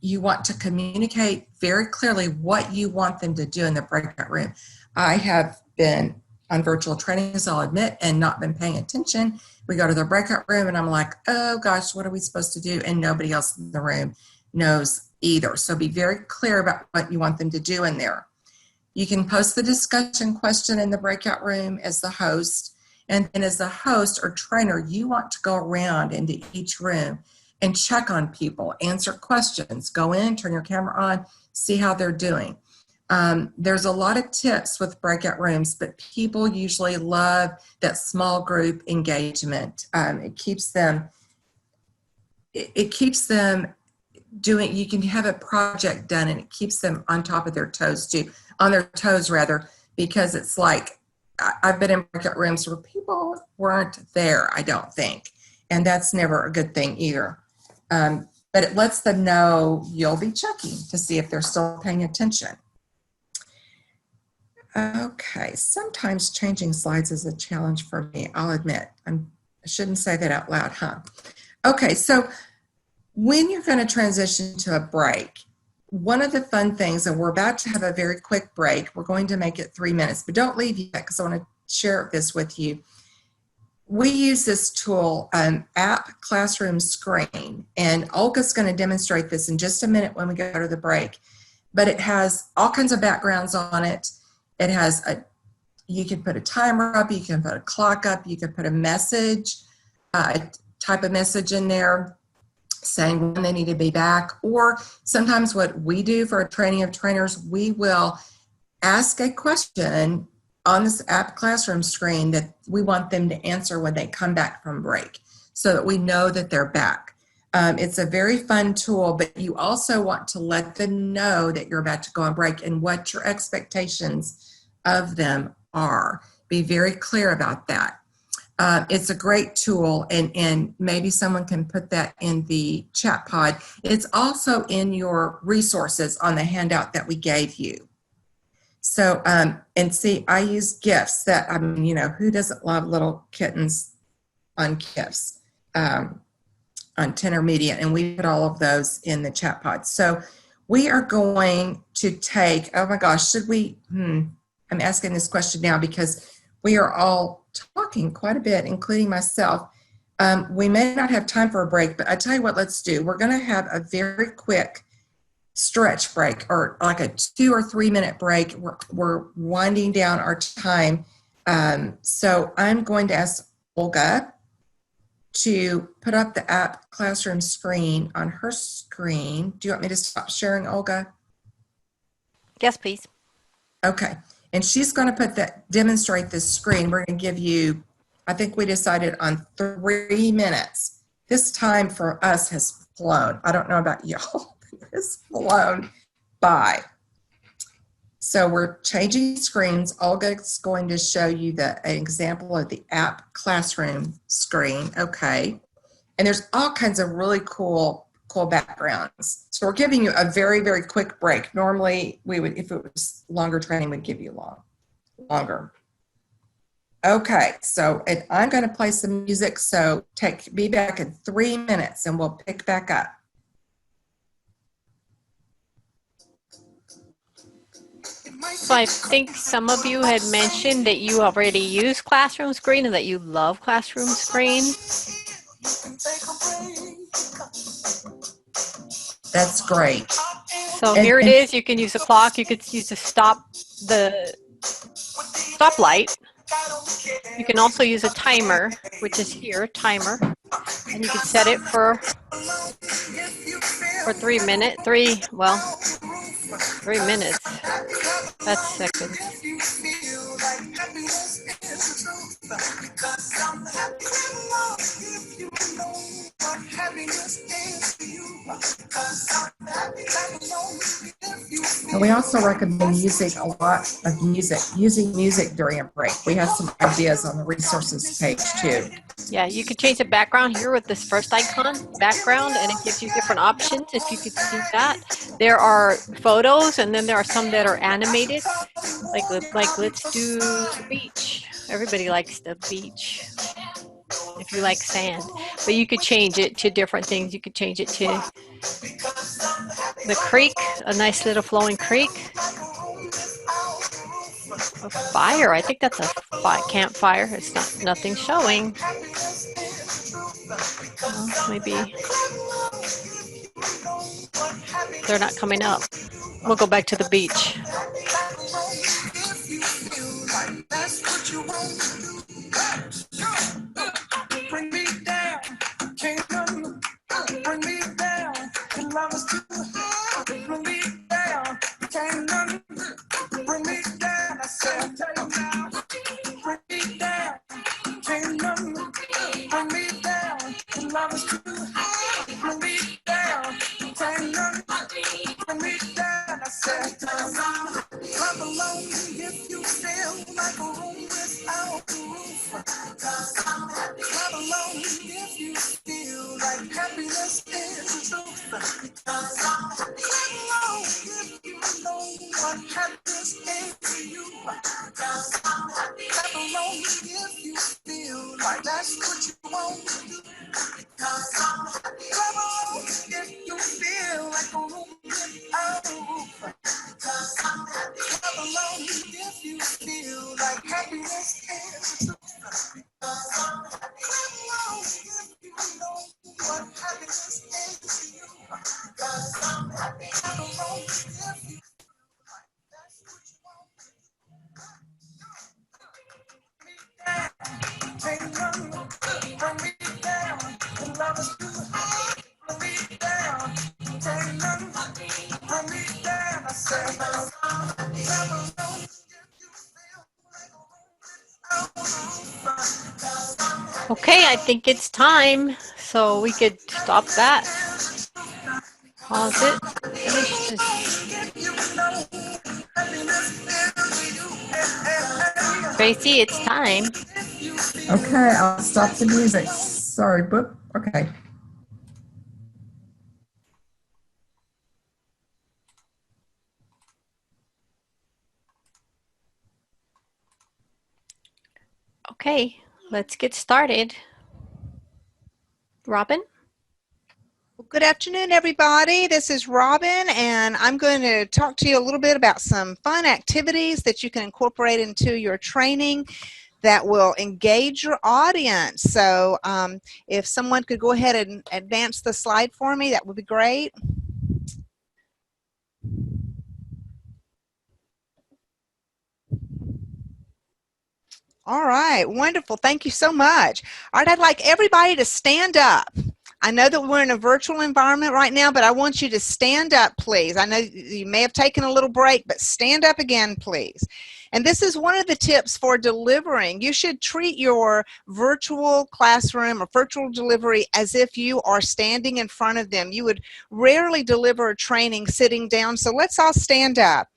You want to communicate very clearly what you want them to do in the breakout room. I have been on virtual trainings, I'll admit, and not been paying attention. We go to the breakout room and I'm like, oh gosh, what are we supposed to do? And nobody else in the room knows either. So be very clear about what you want them to do in there. You can post the discussion question in the breakout room as the host. And then as the host or trainer, you want to go around into each room and check on people, answer questions, go in, turn your camera on, see how they're doing. There's a lot of tips with breakout rooms, but people usually love that small group engagement. It keeps them it keeps them doing, you can have a project done and it keeps them on top of their toes too, on their toes rather, because it's like, I've been in breakout rooms where people weren't there, I don't think. And that's never a good thing either. But it lets them know you'll be checking to see if they're still paying attention. Okay, sometimes changing slides is a challenge for me, I'll admit. I shouldn't say that out loud, huh? Okay, so when you're going to transition to a break, one of the fun things, and we're about to have a very quick break, we're going to make it 3 minutes, but don't leave yet because I want to share this with you. We use this tool, App Classroom Screen, and Olga's going to demonstrate this in just a minute when we go to the break. But it has all kinds of backgrounds on it. It has you can put a timer up, you can put a clock up, you can put a message, type of message in there saying when they need to be back. Or sometimes what we do for a training of trainers, we will ask a question on this App Classroom screen that we want them to answer when they come back from break so that we know that they're back. It's a very fun tool, but you also want to let them know that you're about to go on break and what your expectations of them are. Be very clear about that. It's a great tool, and maybe someone can put that in the chat pod. It's also in your resources on the handout that we gave you. So, and see, I use GIFs that, I mean, you know, who doesn't love little kittens on GIFs, on Tenor Media, and we put all of those in the chat pod. So we are going to take, oh my gosh, should we, I'm asking this question now because we are all talking quite a bit, including myself. We may not have time for a break, but I tell you what, let's do. We're going to have a very quick stretch break, or like a 2 or 3 minute break. We're winding down our time. So I'm going to ask Olga to put up the App Classroom screen on her screen. Do you want me to stop sharing, Olga? Yes, please. Okay. And she's going to demonstrate this screen. We're going to give you, I think we decided on 3 minutes. This time for us has flown. I don't know about y'all. It's flown by. So we're changing screens. Olga's going to show you an example of the App Classroom screen. Okay. And there's all kinds of really cool backgrounds. So we're giving you a very, very quick break. Normally we would, if it was longer training, we'd give you longer. Okay, so I'm going to play some music. So be back in 3 minutes and we'll pick back up. So I think some of you had mentioned that you already use Classroom Screen and that you love Classroom Screen. That's great. So here it is. You can use a clock. You could use the stoplight. You can also use a timer, which is here, timer. And you can set it for 3 minutes. 3 minutes. That's seconds. And we also recommend using using music during a break. We have some ideas on the resources page too. Yeah, you could change the background here with this first icon, background, and it gives you different options if you could do that. There are photos, and then there are some that are animated, like let's do the beach. Everybody likes the beach if you like sand, but you could change it to different things. You could change it to the creek, a nice little flowing creek. A fire, I think that's a campfire. It's nothing showing. Well, maybe they're not coming up. We'll go back to the beach. Bring me down, can't bring me down, and love is too hard. Bring me down, can't bring me down. I said, tell you now, bring me down, can't bring me down, and love is too hard. if you feel like a room without a roof. Clap along if you feel like happiness is the truth. Clap along if you know what happiness is to you. Clap along if you feel like that's what you want to do. Clap along if you feel like a room without a roof. Clap along if you feel like happiness is the truth. Clap along if you know what happiness is to you. Clap along if you feel like that's what you want. Take none from me down. The love is too high. From me down. Take none from me down. I said, clap along if you feel like a room without a roof. Okay, I think it's time. So we could stop that. Pause it. Finish this. Tracy, it's time. Okay, I'll stop the music. Sorry, book. Okay. Okay, let's get started. Robin? Well, good afternoon, everybody. This is Robin, and I'm going to talk to you a little bit about some fun activities that you can incorporate into your training that will engage your audience. So if someone could go ahead and advance the slide for me, that would be great. All right, wonderful. Thank you so much. All right, I'd like everybody to stand up. I know that we're in a virtual environment right now, but I want you to stand up, please. I know you may have taken a little break, but stand up again, please. And this is one of the tips for delivering. You should treat your virtual classroom or virtual delivery as if you are standing in front of them. You would rarely deliver a training sitting down, so let's all stand up.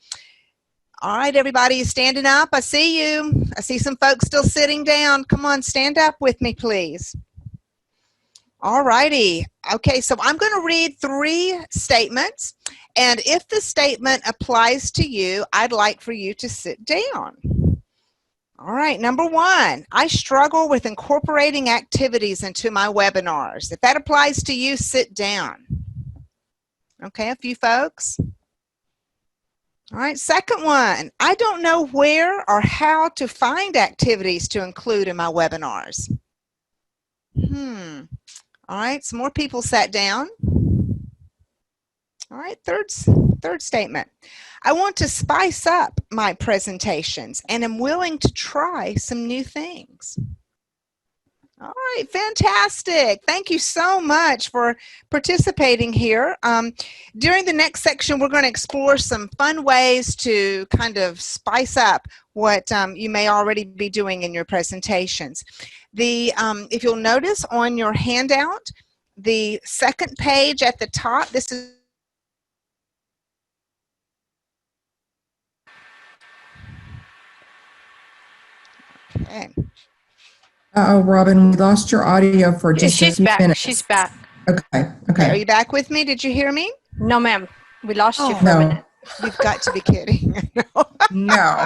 All right, everybody is standing up. I see you. I see some folks still sitting down. Come on, stand up with me, please. All righty. Okay, so I'm going to read 3 statements, and if the statement applies to you, I'd like for you to sit down. All right, number 1, I struggle with incorporating activities into my webinars. If that applies to you, sit down. Okay, a few folks. All right, second one, I don't know where or how to find activities to include in my webinars. All right, some more people sat down. All right, third statement. I want to spice up my presentations and am willing to try some new things. All right, fantastic. Thank you so much for participating here. During the next section, we're going to explore some fun ways to kind of spice up what you may already be doing in your presentations. If you'll notice on your handout, the second page at the top, this is okay. Uh-oh, Robin, we lost your audio for just She's a few back. minutes. She's back. Okay, Are okay. you back with me? Did you hear me? No, ma'am. We lost you Oh, for a No, minute. You've got to be kidding. no.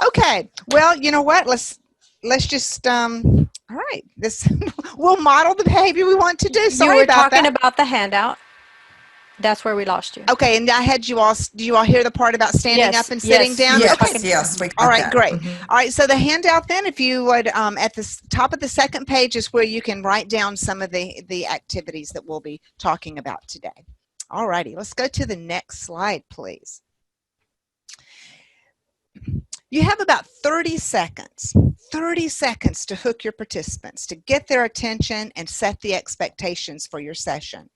Okay. Well, you know what? Let's just all right. We'll model the behavior we want to do. You Sorry were about talking that. about the handout. That's where we lost you. Okay, and I had you all. Do you all hear the part about standing Yes, up and sitting yes, down? you were Yes, talking- yes, we got All right, that. great. Mhm. All right, so the handout then, if you would, at the top of the second page is where you can write down some of the activities that we'll be talking about today. All righty, let's go to the next slide, please. You have about 30 seconds to hook your participants, to get their attention and set the expectations for your session.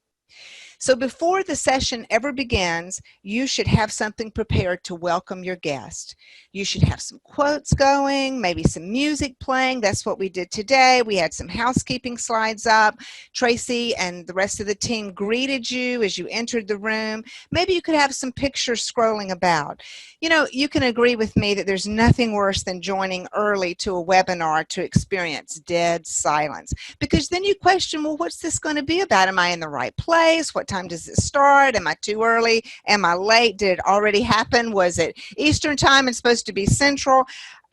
So before the session ever begins, you should have something prepared to welcome your guest. You should have some quotes going, maybe some music playing. That's what we did today. We had some housekeeping slides up. Tracy and the rest of the team greeted you as you entered the room. Maybe you could have some pictures scrolling about. You know, you can agree with me that there's nothing worse than joining early to a webinar to experience dead silence, because then you question, well, what's this going to be about? Am I in the right place? What time does it start? Am I too early? Am I late? Did it already happen? Was it Eastern time and supposed to be Central?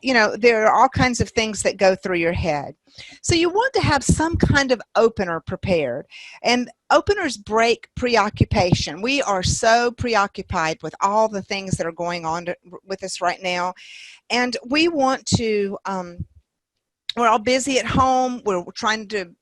You know, there are all kinds of things that go through your head. So you want to have some kind of opener prepared. And openers break preoccupation. We are so preoccupied with all the things that are going on with us right now. And we want to, we're all busy at home. We're trying to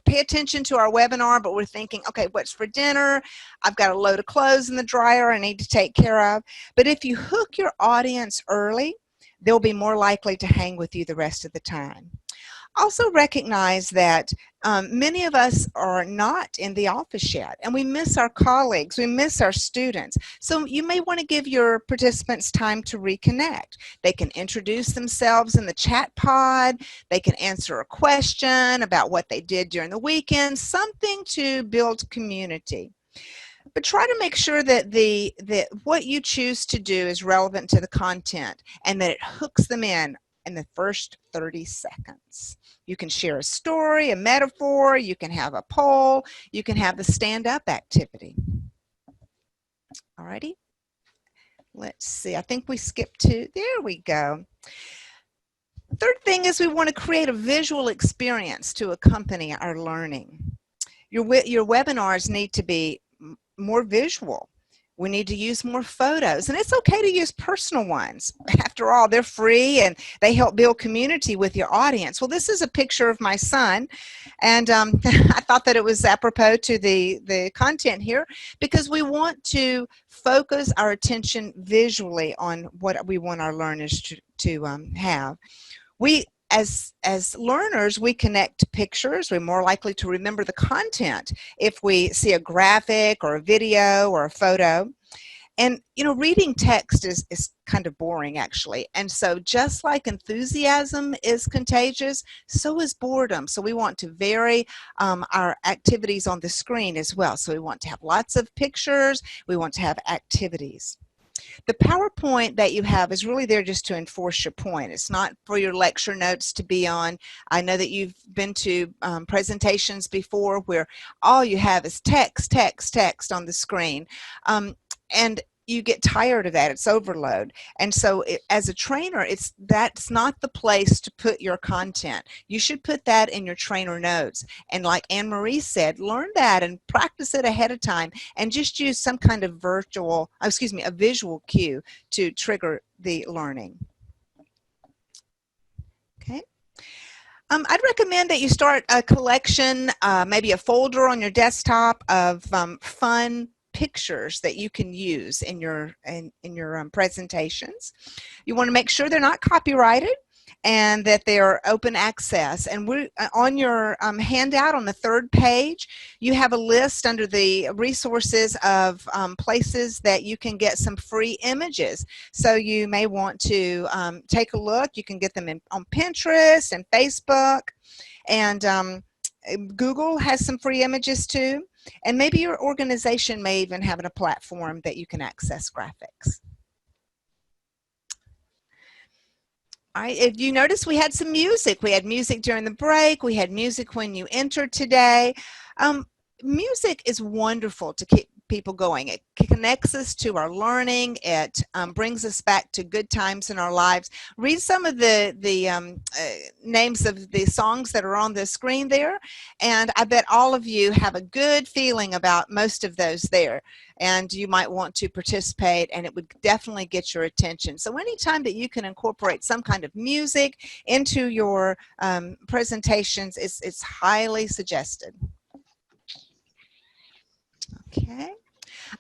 pay attention to our webinar, but we're thinking, okay, what's for dinner? I've got a load of clothes in the dryer I need to take care of. But if you hook your audience early, they'll be more likely to hang with you the rest of the time. Also recognize that many of us are not in the office yet, and we miss our colleagues, we miss our students. So you may want to give your participants time to reconnect. They can introduce themselves in the chat pod, they can answer a question about what they did during the weekend, something to build community. But try to make sure that what you choose to do is relevant to the content and that it hooks them in the first 30 seconds. You can share a story, a metaphor, you can have a poll, you can have the stand-up activity. Alrighty, let's see, I think we skipped to, there we go. Third thing is we want to create a visual experience to accompany our learning. Your webinars need to be more visual. We need to use more photos, and it's okay to use personal ones. After all, they're free and they help build community with your audience. Well, this is a picture of my son, and I thought that it was apropos to the content here, because we want to focus our attention visually on what we want our learners to have. As learners, we connect to pictures. We're more likely to remember the content if we see a graphic or a video or a photo. And, you know, reading text is kind of boring, actually. And so just like enthusiasm is contagious, so is boredom. So we want to vary our activities on the screen as well. So we want to have lots of pictures. We want to have activities. The PowerPoint that you have is really there just to enforce your point. It's not for your lecture notes to be on. I know that you've been to presentations before where all you have is text, text, text on the screen. And you get tired of that. It's overload. And so as a trainer, that's not the place to put your content. You should put that in your trainer notes. And like Anne-Marie said, learn that and practice it ahead of time and just use some kind of a visual cue to trigger the learning. Okay. I'd recommend that you start a collection, maybe a folder on your desktop of fun pictures that you can use in your presentations. You want to make sure they're not copyrighted and that they are open access. And we're on your handout on the third page, you have a list under the resources of places that you can get some free images. So you may want to take a look. You can get them on Pinterest and Facebook, and Google has some free images too. And maybe your organization may even have a platform that you can access graphics. All right, if you notice, we had some music. We had music during the break. We had music when you entered today. Music is wonderful to keep people going. It connects us to our learning. It brings us back to good times in our lives. Read some of the names of the songs that are on the screen there, and I bet all of you have a good feeling about most of those there, and you might want to participate, and it would definitely get your attention. So anytime that you can incorporate some kind of music into your presentations, it's highly suggested. Okay.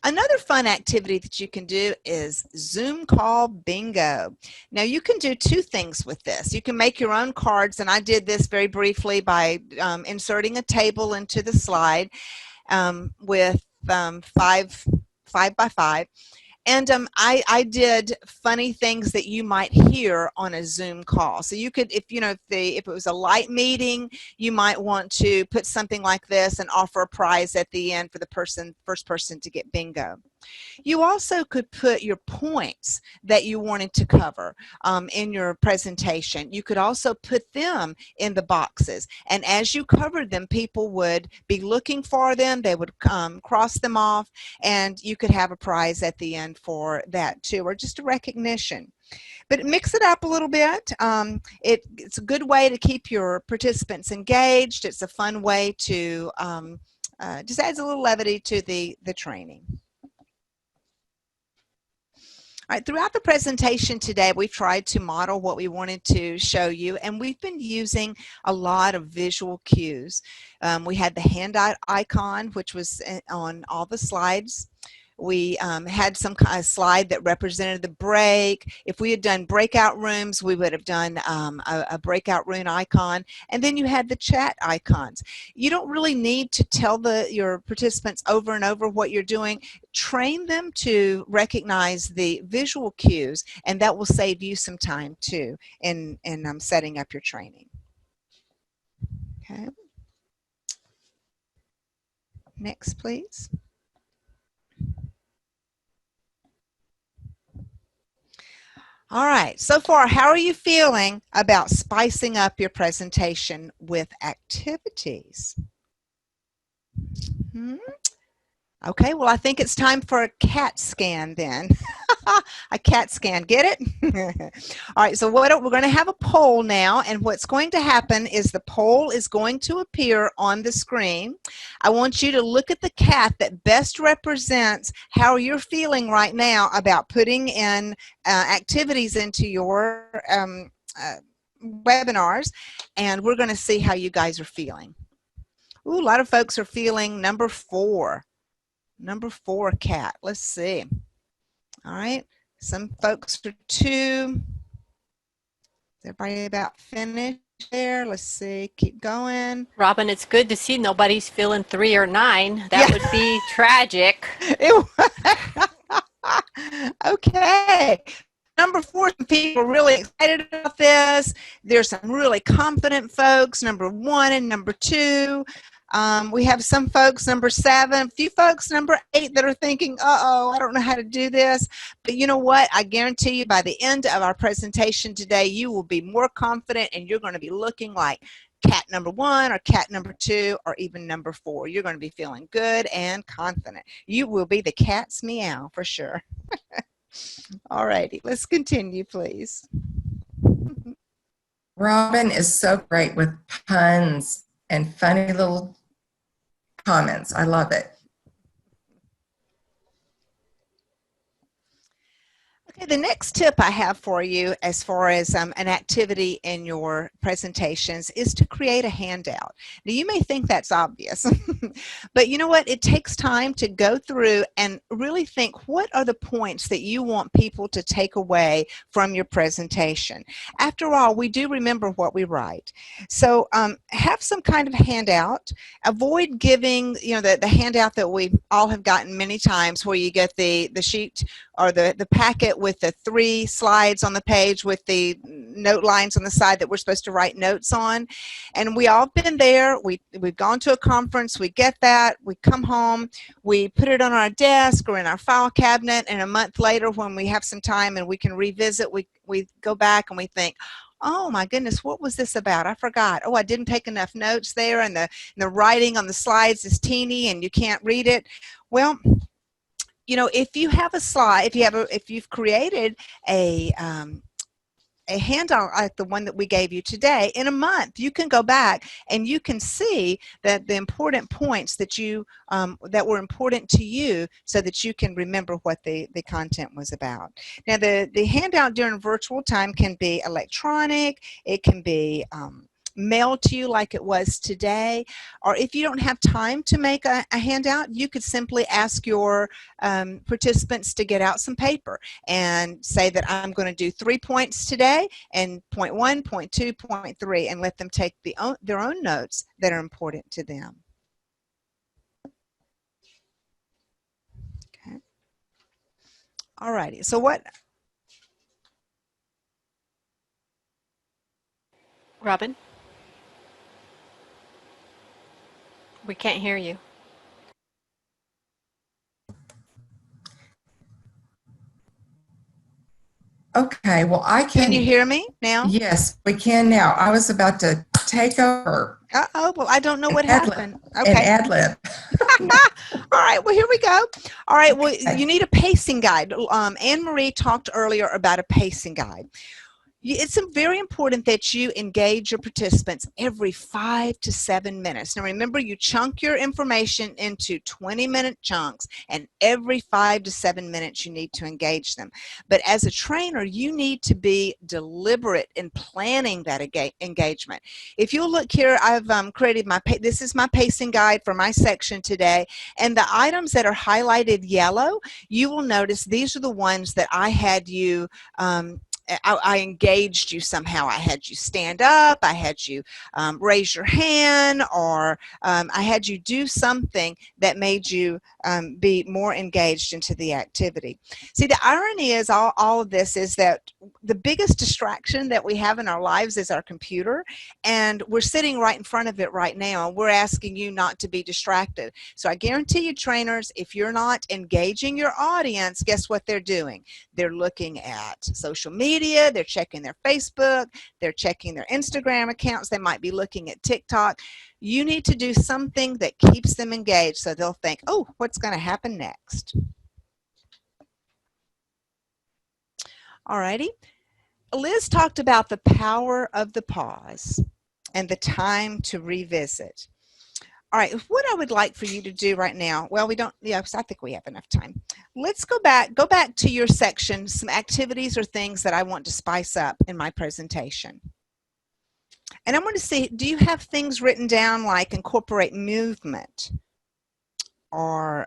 Another fun activity that you can do is Zoom call bingo. Now you can do two things with this. You can make your own cards, and I did this very briefly by inserting a table into the slide with 5 by 5. And I did funny things that you might hear on a Zoom call. So you could, if it was a light meeting, you might want to put something like this and offer a prize at the end for the first person to get bingo. You also could put your points that you wanted to cover in your presentation. You could also put them in the boxes. And as you covered them, people would be looking for them. They would cross them off, and you could have a prize at the end for that too, or just a recognition. But mix it up a little bit. It's a good way to keep your participants engaged. It's a fun way to just adds a little levity to the training. All right, throughout the presentation today, we've tried to model what we wanted to show you, and we've been using a lot of visual cues. We had the handout icon, which was on all the slides. We had some kind of slide that represented the break. If we had done breakout rooms, we would have done a breakout room icon. And then you had the chat icons. You don't really need to tell your participants over and over what you're doing. Train them to recognize the visual cues, and that will save you some time too in setting up your training. Okay. Next, please. All right, so far, how are you feeling about spicing up your presentation with activities? Okay, well, I think it's time for a CAT scan then. A CAT scan, get it? All right, so we're going to have a poll now, and what's going to happen is the poll is going to appear on the screen. I want you to look at the cat that best represents how you're feeling right now about putting in activities into your webinars, and we're going to see how you guys are feeling. Ooh, a lot of folks are feeling number 4. Number 4, cat. Let's see. All right. Some folks are 2. Is everybody about finished there? Let's see. Keep going. Robin, it's good to see nobody's feeling 3 or 9. That would be tragic. Okay. Number 4, people are really excited about this. There's some really confident folks, number 1 and number 2. We have some folks, number 7, a few folks, number 8, that are thinking, uh-oh, I don't know how to do this. But you know what? I guarantee you by the end of our presentation today, you will be more confident, and you're going to be looking like cat number 1 or cat number 2 or even number 4. You're going to be feeling good and confident. You will be the cat's meow for sure. All righty, let's continue, please. Robin is so great with puns and funny little comments. I love it. Okay, the next tip I have for you as far as an activity in your presentations is to create a handout. Now, you may think that's obvious, but you know what? It takes time to go through and really think, what are the points that you want people to take away from your presentation? After all, we do remember what we write. So have some kind of handout. Avoid giving, the handout that we all have gotten many times, where you get the sheet or the packet with the 3 slides on the page with the note lines on the side that we're supposed to write notes on. And we all been there. We've gone to a conference. We get that. We come home. We put it on our desk or in our file cabinet. And a month later, when we have some time and we can revisit, we go back and we think, oh my goodness, what was this about? I forgot. Oh, I didn't take enough notes there, and the writing on the slides is teeny and you can't read it. Well, if you have a slide, if you've created a handout like the one that we gave you today, in a month you can go back and you can see that the important points that that were important to you, so that you can remember what the content was about. Now, the handout during virtual time can be electronic. It can be mailed to you like it was today, or if you don't have time to make a handout, you could simply ask your participants to get out some paper and say that I'm going to do 3 points today, and point 1, point 2, point 3, and let them take their own notes that are important to them. All righty. So what? Robin? We can't hear you. Okay, well, I Can you can, hear me now? yes, we can now. I was about to take over Uh-oh, well, I don't know what ad lib. happened. and Okay. ad lib. All right, well, here we go. All right, well, Okay. you need a pacing guide. Anne-Marie talked earlier about a pacing guide. It's very important that you engage your participants every 5 to 7 minutes. Now remember, you chunk your information into 20-minute chunks, and every 5 to 7 minutes you need to engage them. But as a trainer, you need to be deliberate in planning that engagement. If you look here, I've created this is my pacing guide for my section today, and the items that are highlighted yellow, you will notice these are the ones that I had you I engaged you somehow. I had you stand up, I had you raise your hand, or I had you do something that made you be more engaged into the activity. See, the irony is all of this is that the biggest distraction that we have in our lives is our computer, and we're sitting right in front of it right now, and we're asking you not to be distracted. So I guarantee you, trainers, if you're not engaging your audience, guess what they're doing? They're looking at social media, they're checking their Facebook, they're checking their Instagram accounts, they might be looking at TikTok. You need to do something that keeps them engaged so they'll think, oh, what's going to happen next? All righty. Liz talked about the power of the pause and the time to revisit. All right, what I would like for you to do right now, well, we don't, yes, I think we have enough time. Let's go back to your section, some activities or things that I want to spice up in my presentation. And I want to see, do you have things written down like incorporate movement or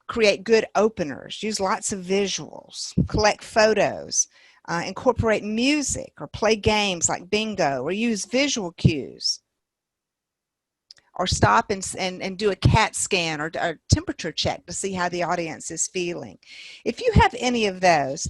create good openers, use lots of visuals, collect photos, incorporate music or play games like bingo or use visual cues? Or stop and do a CAT scan or a temperature check to see how the audience is feeling. If you have any of those,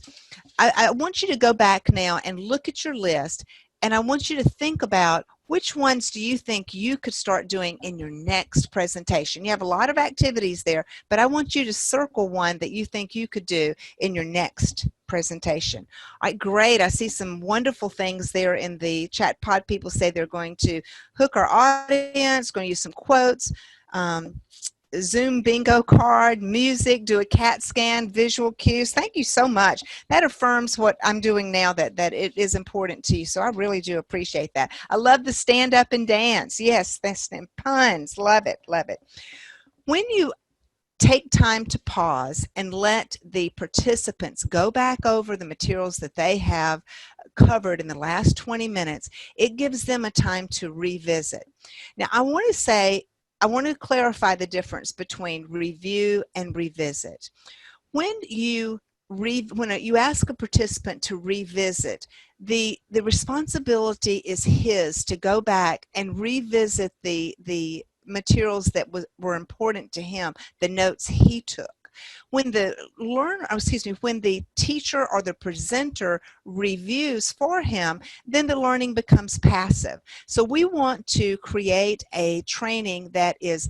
I want you to go back now and look at your list, and I want you to think about which ones do you think you could start doing in your next presentation. You have a lot of activities there, but I want you to circle one that you think you could do in your next presentation. All right, great. I see some wonderful things there in the chat pod. People say they're going to hook our audience, going to use some quotes, Zoom bingo card, music, do a CAT scan, visual cues. Thank you so much. That affirms what I'm doing now, that it is important to you. So I really do appreciate that. I love the stand up and dance. Yes, that's puns. Love it, love it. When you take time to pause and let the participants go back over the materials that they have covered in the last 20 minutes, it gives them a time to revisit. Now, I want to clarify the difference between review and revisit. When you ask a participant to revisit, the responsibility is his to go back and revisit the materials that were important to him, the notes he took. When the when the teacher or the presenter reviews for him, then the learning becomes passive. So we want to create a training that is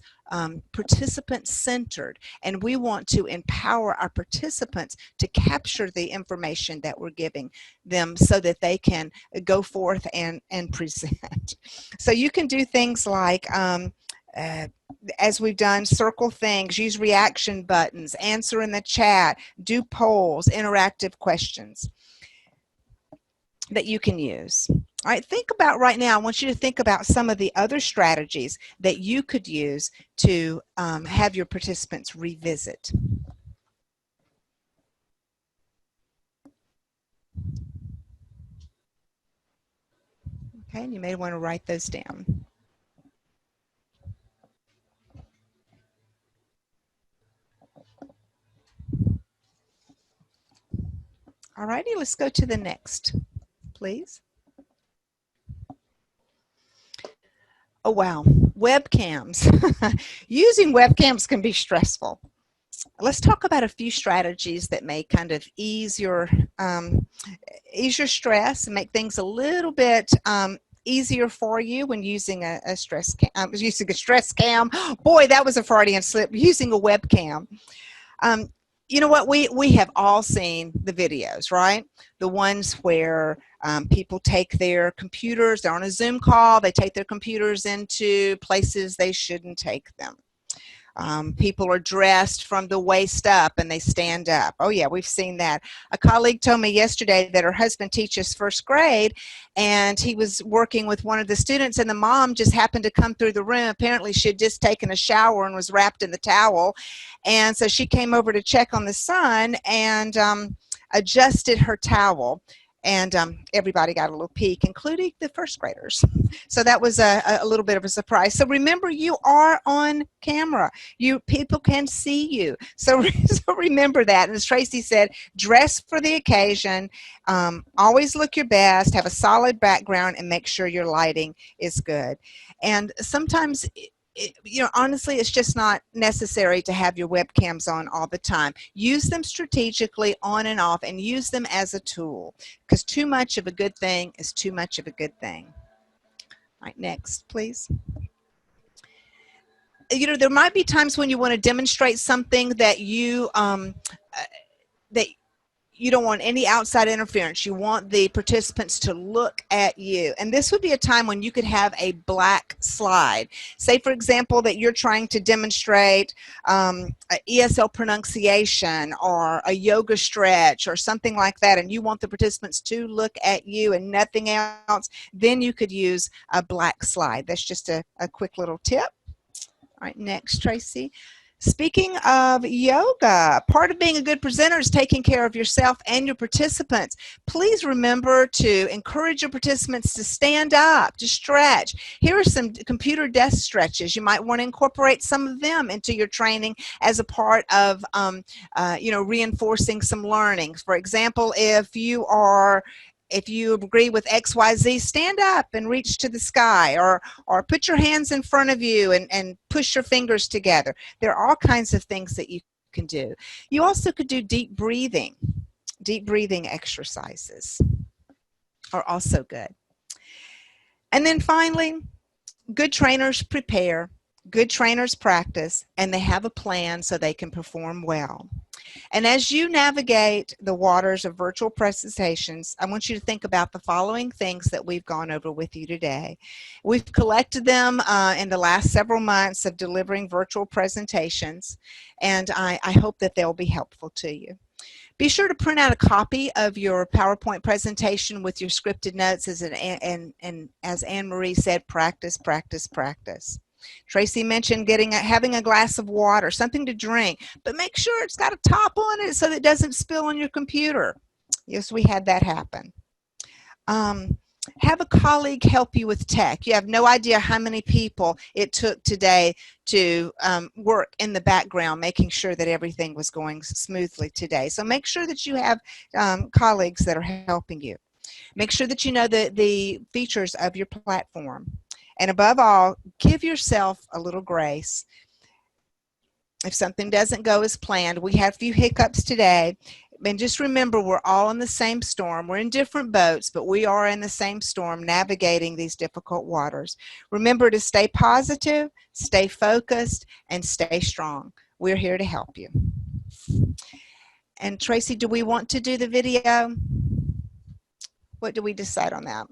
participant-centered, and we want to empower our participants to capture the information that we're giving them so that they can go forth and present. So you can do things like as we've done, circle things, use reaction buttons, answer in the chat, do polls, interactive questions that you can use. All right, think about right now, I want you to think about some of the other strategies that you could use to have your participants revisit. Okay, and you may want to write those down. All righty, let's go to the next, please. Oh, wow, webcams. Using webcams can be stressful. let's talk about a few strategies that may kind of ease your stress and make things a little bit easier for you when using a stress cam. Using a stress cam. Boy, that was a Freudian slip. Using a webcam. You know what? We have all seen the videos, right? The ones where people take their computers, they're on a Zoom call, they take their computers into places they shouldn't take them. People are dressed from the waist up and they stand up. Oh yeah, we've seen that. A colleague told me yesterday that her husband teaches first grade, and he was working with one of the students, and the mom just happened to come through the room. Apparently she had just taken a shower and was wrapped in the towel, and so she came over to check on the son and adjusted her towel. And everybody got a little peek, including the first graders. So that was a little bit of a surprise. So remember, you are on camera. People can see you. So remember that. And as Tracy said, dress for the occasion. Always look your best. Have a solid background, and make sure your lighting is good. And sometimes, honestly, it's just not necessary to have your webcams on all the time. Use them strategically on and off, and use them as a tool, because too much of a good thing is too much of a good thing. All right, next, please. There might be times when you want to demonstrate something that you don't want any outside interference. You want the participants to look at you. And this would be a time when you could have a black slide. Say, for example, that you're trying to demonstrate ESL pronunciation or a yoga stretch or something like that, and you want the participants to look at you and nothing else. Then you could use a black slide. That's just a quick little tip. All right, next, Tracy. Speaking of yoga, part of being a good presenter is taking care of yourself and your participants. Please remember to encourage your participants to stand up, to stretch. Here are some computer desk stretches. You might want to incorporate some of them into your training as a part of, reinforcing some learning. For example, if you agree with XYZ, stand up and reach to the sky, or put your hands in front of you and push your fingers together. There are all kinds of things that you can do. You also could do deep breathing. Deep breathing exercises are also good. And then finally, good trainers prepare, good trainers practice, and they have a plan so they can perform well. And as you navigate the waters of virtual presentations, I want you to think about the following things that we've gone over with you today. We've collected them in the last several months of delivering virtual presentations, and I hope that they'll be helpful to you. Be sure to print out a copy of your PowerPoint presentation with your scripted notes, and as Anne-Marie said, practice, practice, practice. Tracy mentioned having a glass of water, something to drink, but make sure it's got a top on it so that it doesn't spill on your computer. Yes, we had that happen. Have a colleague help you with tech. You have no idea how many people it took today to work in the background, making sure that everything was going smoothly today. So make sure that you have colleagues that are helping you. Make sure that you know the features of your platform. And above all, give yourself a little grace. If something doesn't go as planned, we had a few hiccups today. And just remember, we're all in the same storm. We're in different boats, but we are in the same storm navigating these difficult waters. Remember to stay positive, stay focused, and stay strong. We're here to help you. And Tracy, do we want to do the video? What do we decide on that?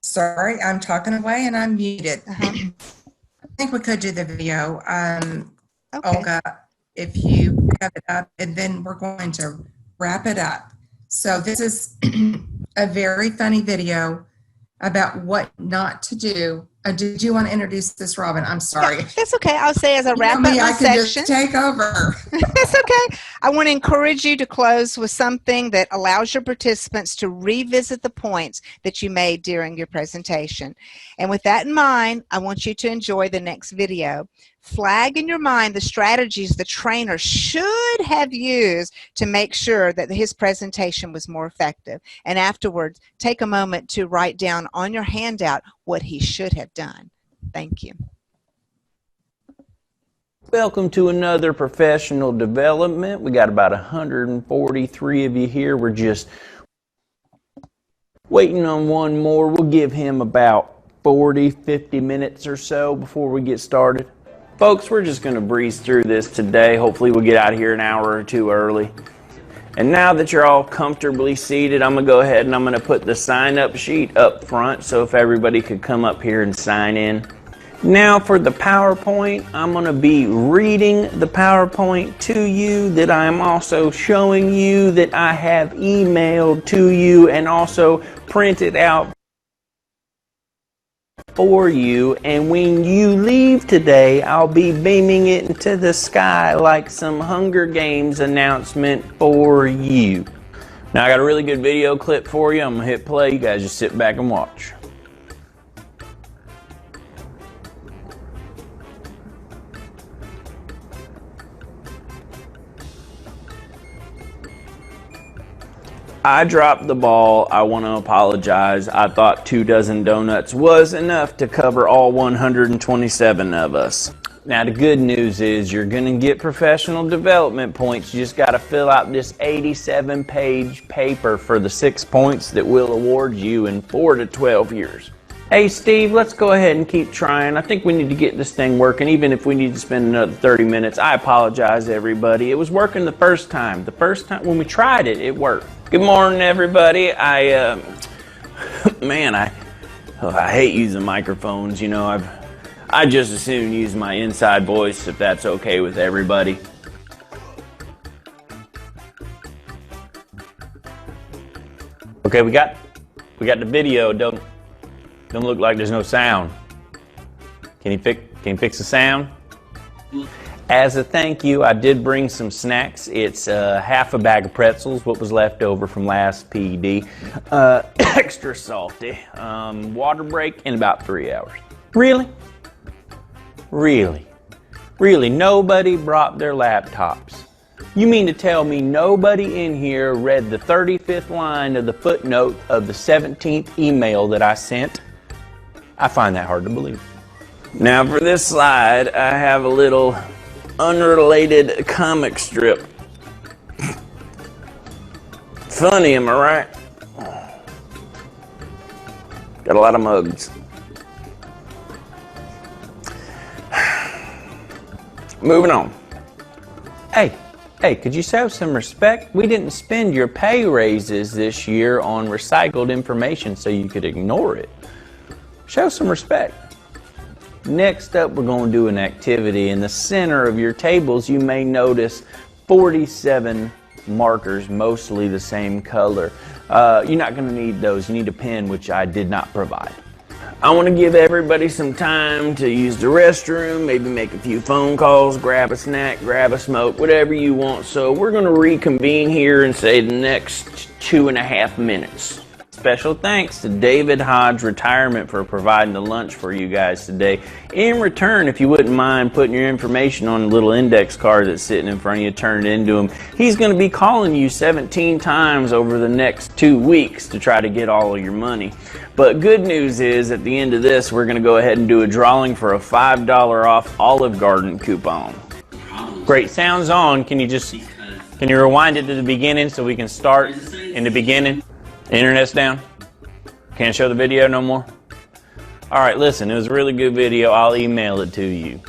Sorry, I'm talking away and I'm muted. Uh-huh. I think we could do the video. Okay. Olga, if you have it up, and then we're going to wrap it up. So this is a very funny video about what not to do Did you want to introduce this, Robin? I'm sorry. That's okay. I'll say as I wrap up Me, my I can section. just take over. That's okay. I want to encourage you to close with something that allows your participants to revisit the points that you made during your presentation. And with that in mind, I want you to enjoy the next video. Flag in your mind the strategies the trainer should have used to make sure that his presentation was more effective. And afterwards, take a moment to write down on your handout what he should have done. Thank you. Welcome to another professional development. We got about 143 of you here. We're just waiting on one more. We'll give him about 40-50 minutes or so before we get started. Folks, we're just going to breeze through this today. Hopefully we'll get out of here an hour or two early. And now that you're all comfortably seated, I'm going to go ahead and I'm going to put the sign-up sheet up front, so if everybody could come up here and sign in. Now for the PowerPoint, I'm going to be reading the PowerPoint to you that I'm also showing you that I have emailed to you and also printed out for you. And when you leave today, I'll be beaming it into the sky like some Hunger Games announcement for you. Now I got a really good video clip for you. I'm going to hit play. You guys just sit back and watch. I dropped the ball. I want to apologize. I thought 2 dozen donuts was enough to cover all 127 of us. Now the good news is you're going to get professional development points. You just got to fill out this 87-page paper for the 6 points that we'll award you in 4 to 12 years. Hey Steve, let's go ahead and keep trying. I think we need to get this thing working, even if we need to spend another 30 minutes. I apologize, everybody. It was working the first time. The first time when we tried it, it worked. Good morning, everybody. Man, I hate using microphones. You know, I just as soon use my inside voice if that's okay with everybody. Okay, we got the video. Don't look like there's no sound. Can you fix the sound? As a thank you, I did bring some snacks. It's half a bag of pretzels, what was left over from last PD. Extra salty. Water break in about 3 hours. Really? Really? Really? Nobody brought their laptops? You mean to tell me nobody in here read the 35th line of the footnote of the 17th email that I sent? I find that hard to believe. Now for this slide, I have a little unrelated comic strip. Funny, am I right? Got a lot of mugs. Moving on. Hey, could you show some respect? We didn't spend your pay raises this year on recycled information so you could ignore it. Show some respect. Next up, we're going to do an activity. In the center of your tables, you may notice 47 markers, mostly the same color. You're not going to need those. You need a pen, which I did not provide. I want to give everybody some time to use the restroom, maybe make a few phone calls, grab a snack, grab a smoke, whatever you want. So we're going to reconvene here in, say, the next 2.5 minutes. Special thanks to David Hodge Retirement for providing the lunch for you guys today. In return, if you wouldn't mind putting your information on a little index card that's sitting in front of you, turn it into him. He's going to be calling you 17 times over the next 2 weeks to try to get all of your money. But good news is, at the end of this, we're going to go ahead and do a drawing for a $5 off Olive Garden coupon. Great, sounds on. Can you rewind it to the beginning so we can start in the beginning? Internet's down? Can't show the video no more? Alright, listen, it was a really good video. I'll email it to you.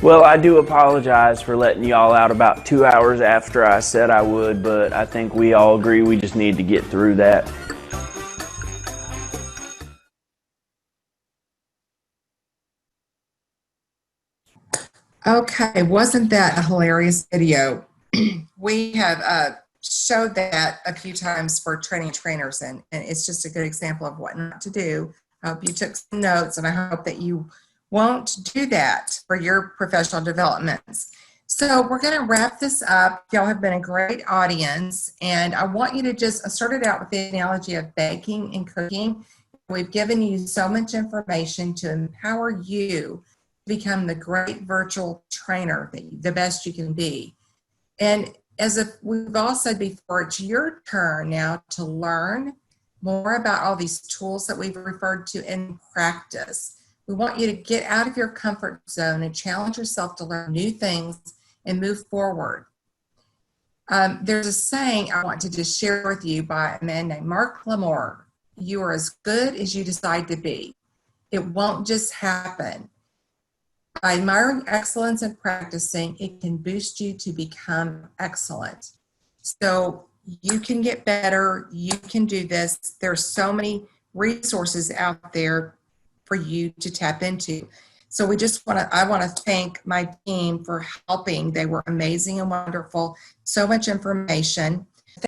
Well, I do apologize for letting y'all out about 2 hours after I said I would, but I think we all agree we just need to get through that. Okay, wasn't that a hilarious video? We have showed that a few times for training trainers, and it's just a good example of what not to do I hope you took some notes, and I hope that you won't do that for your professional developments. So we're going to wrap this up. Y'all have been a great audience, and I want you to just, I started out with the analogy of baking and cooking. We've given you so much information to empower you to become the great virtual trainer, the best you can be. And as we've all said before, it's your turn now to learn more about all these tools that we've referred to in practice. We want you to get out of your comfort zone and challenge yourself to learn new things and move forward. There's a saying I want to just share with you by a man named Mark Lamore. You are as good as you decide to be. It won't just happen. By admiring excellence and practicing, it can boost you to become excellent. So you can get better. You can do this. There's so many resources out there for you to tap into. So I want to thank my team for helping. They were amazing and wonderful. So much information.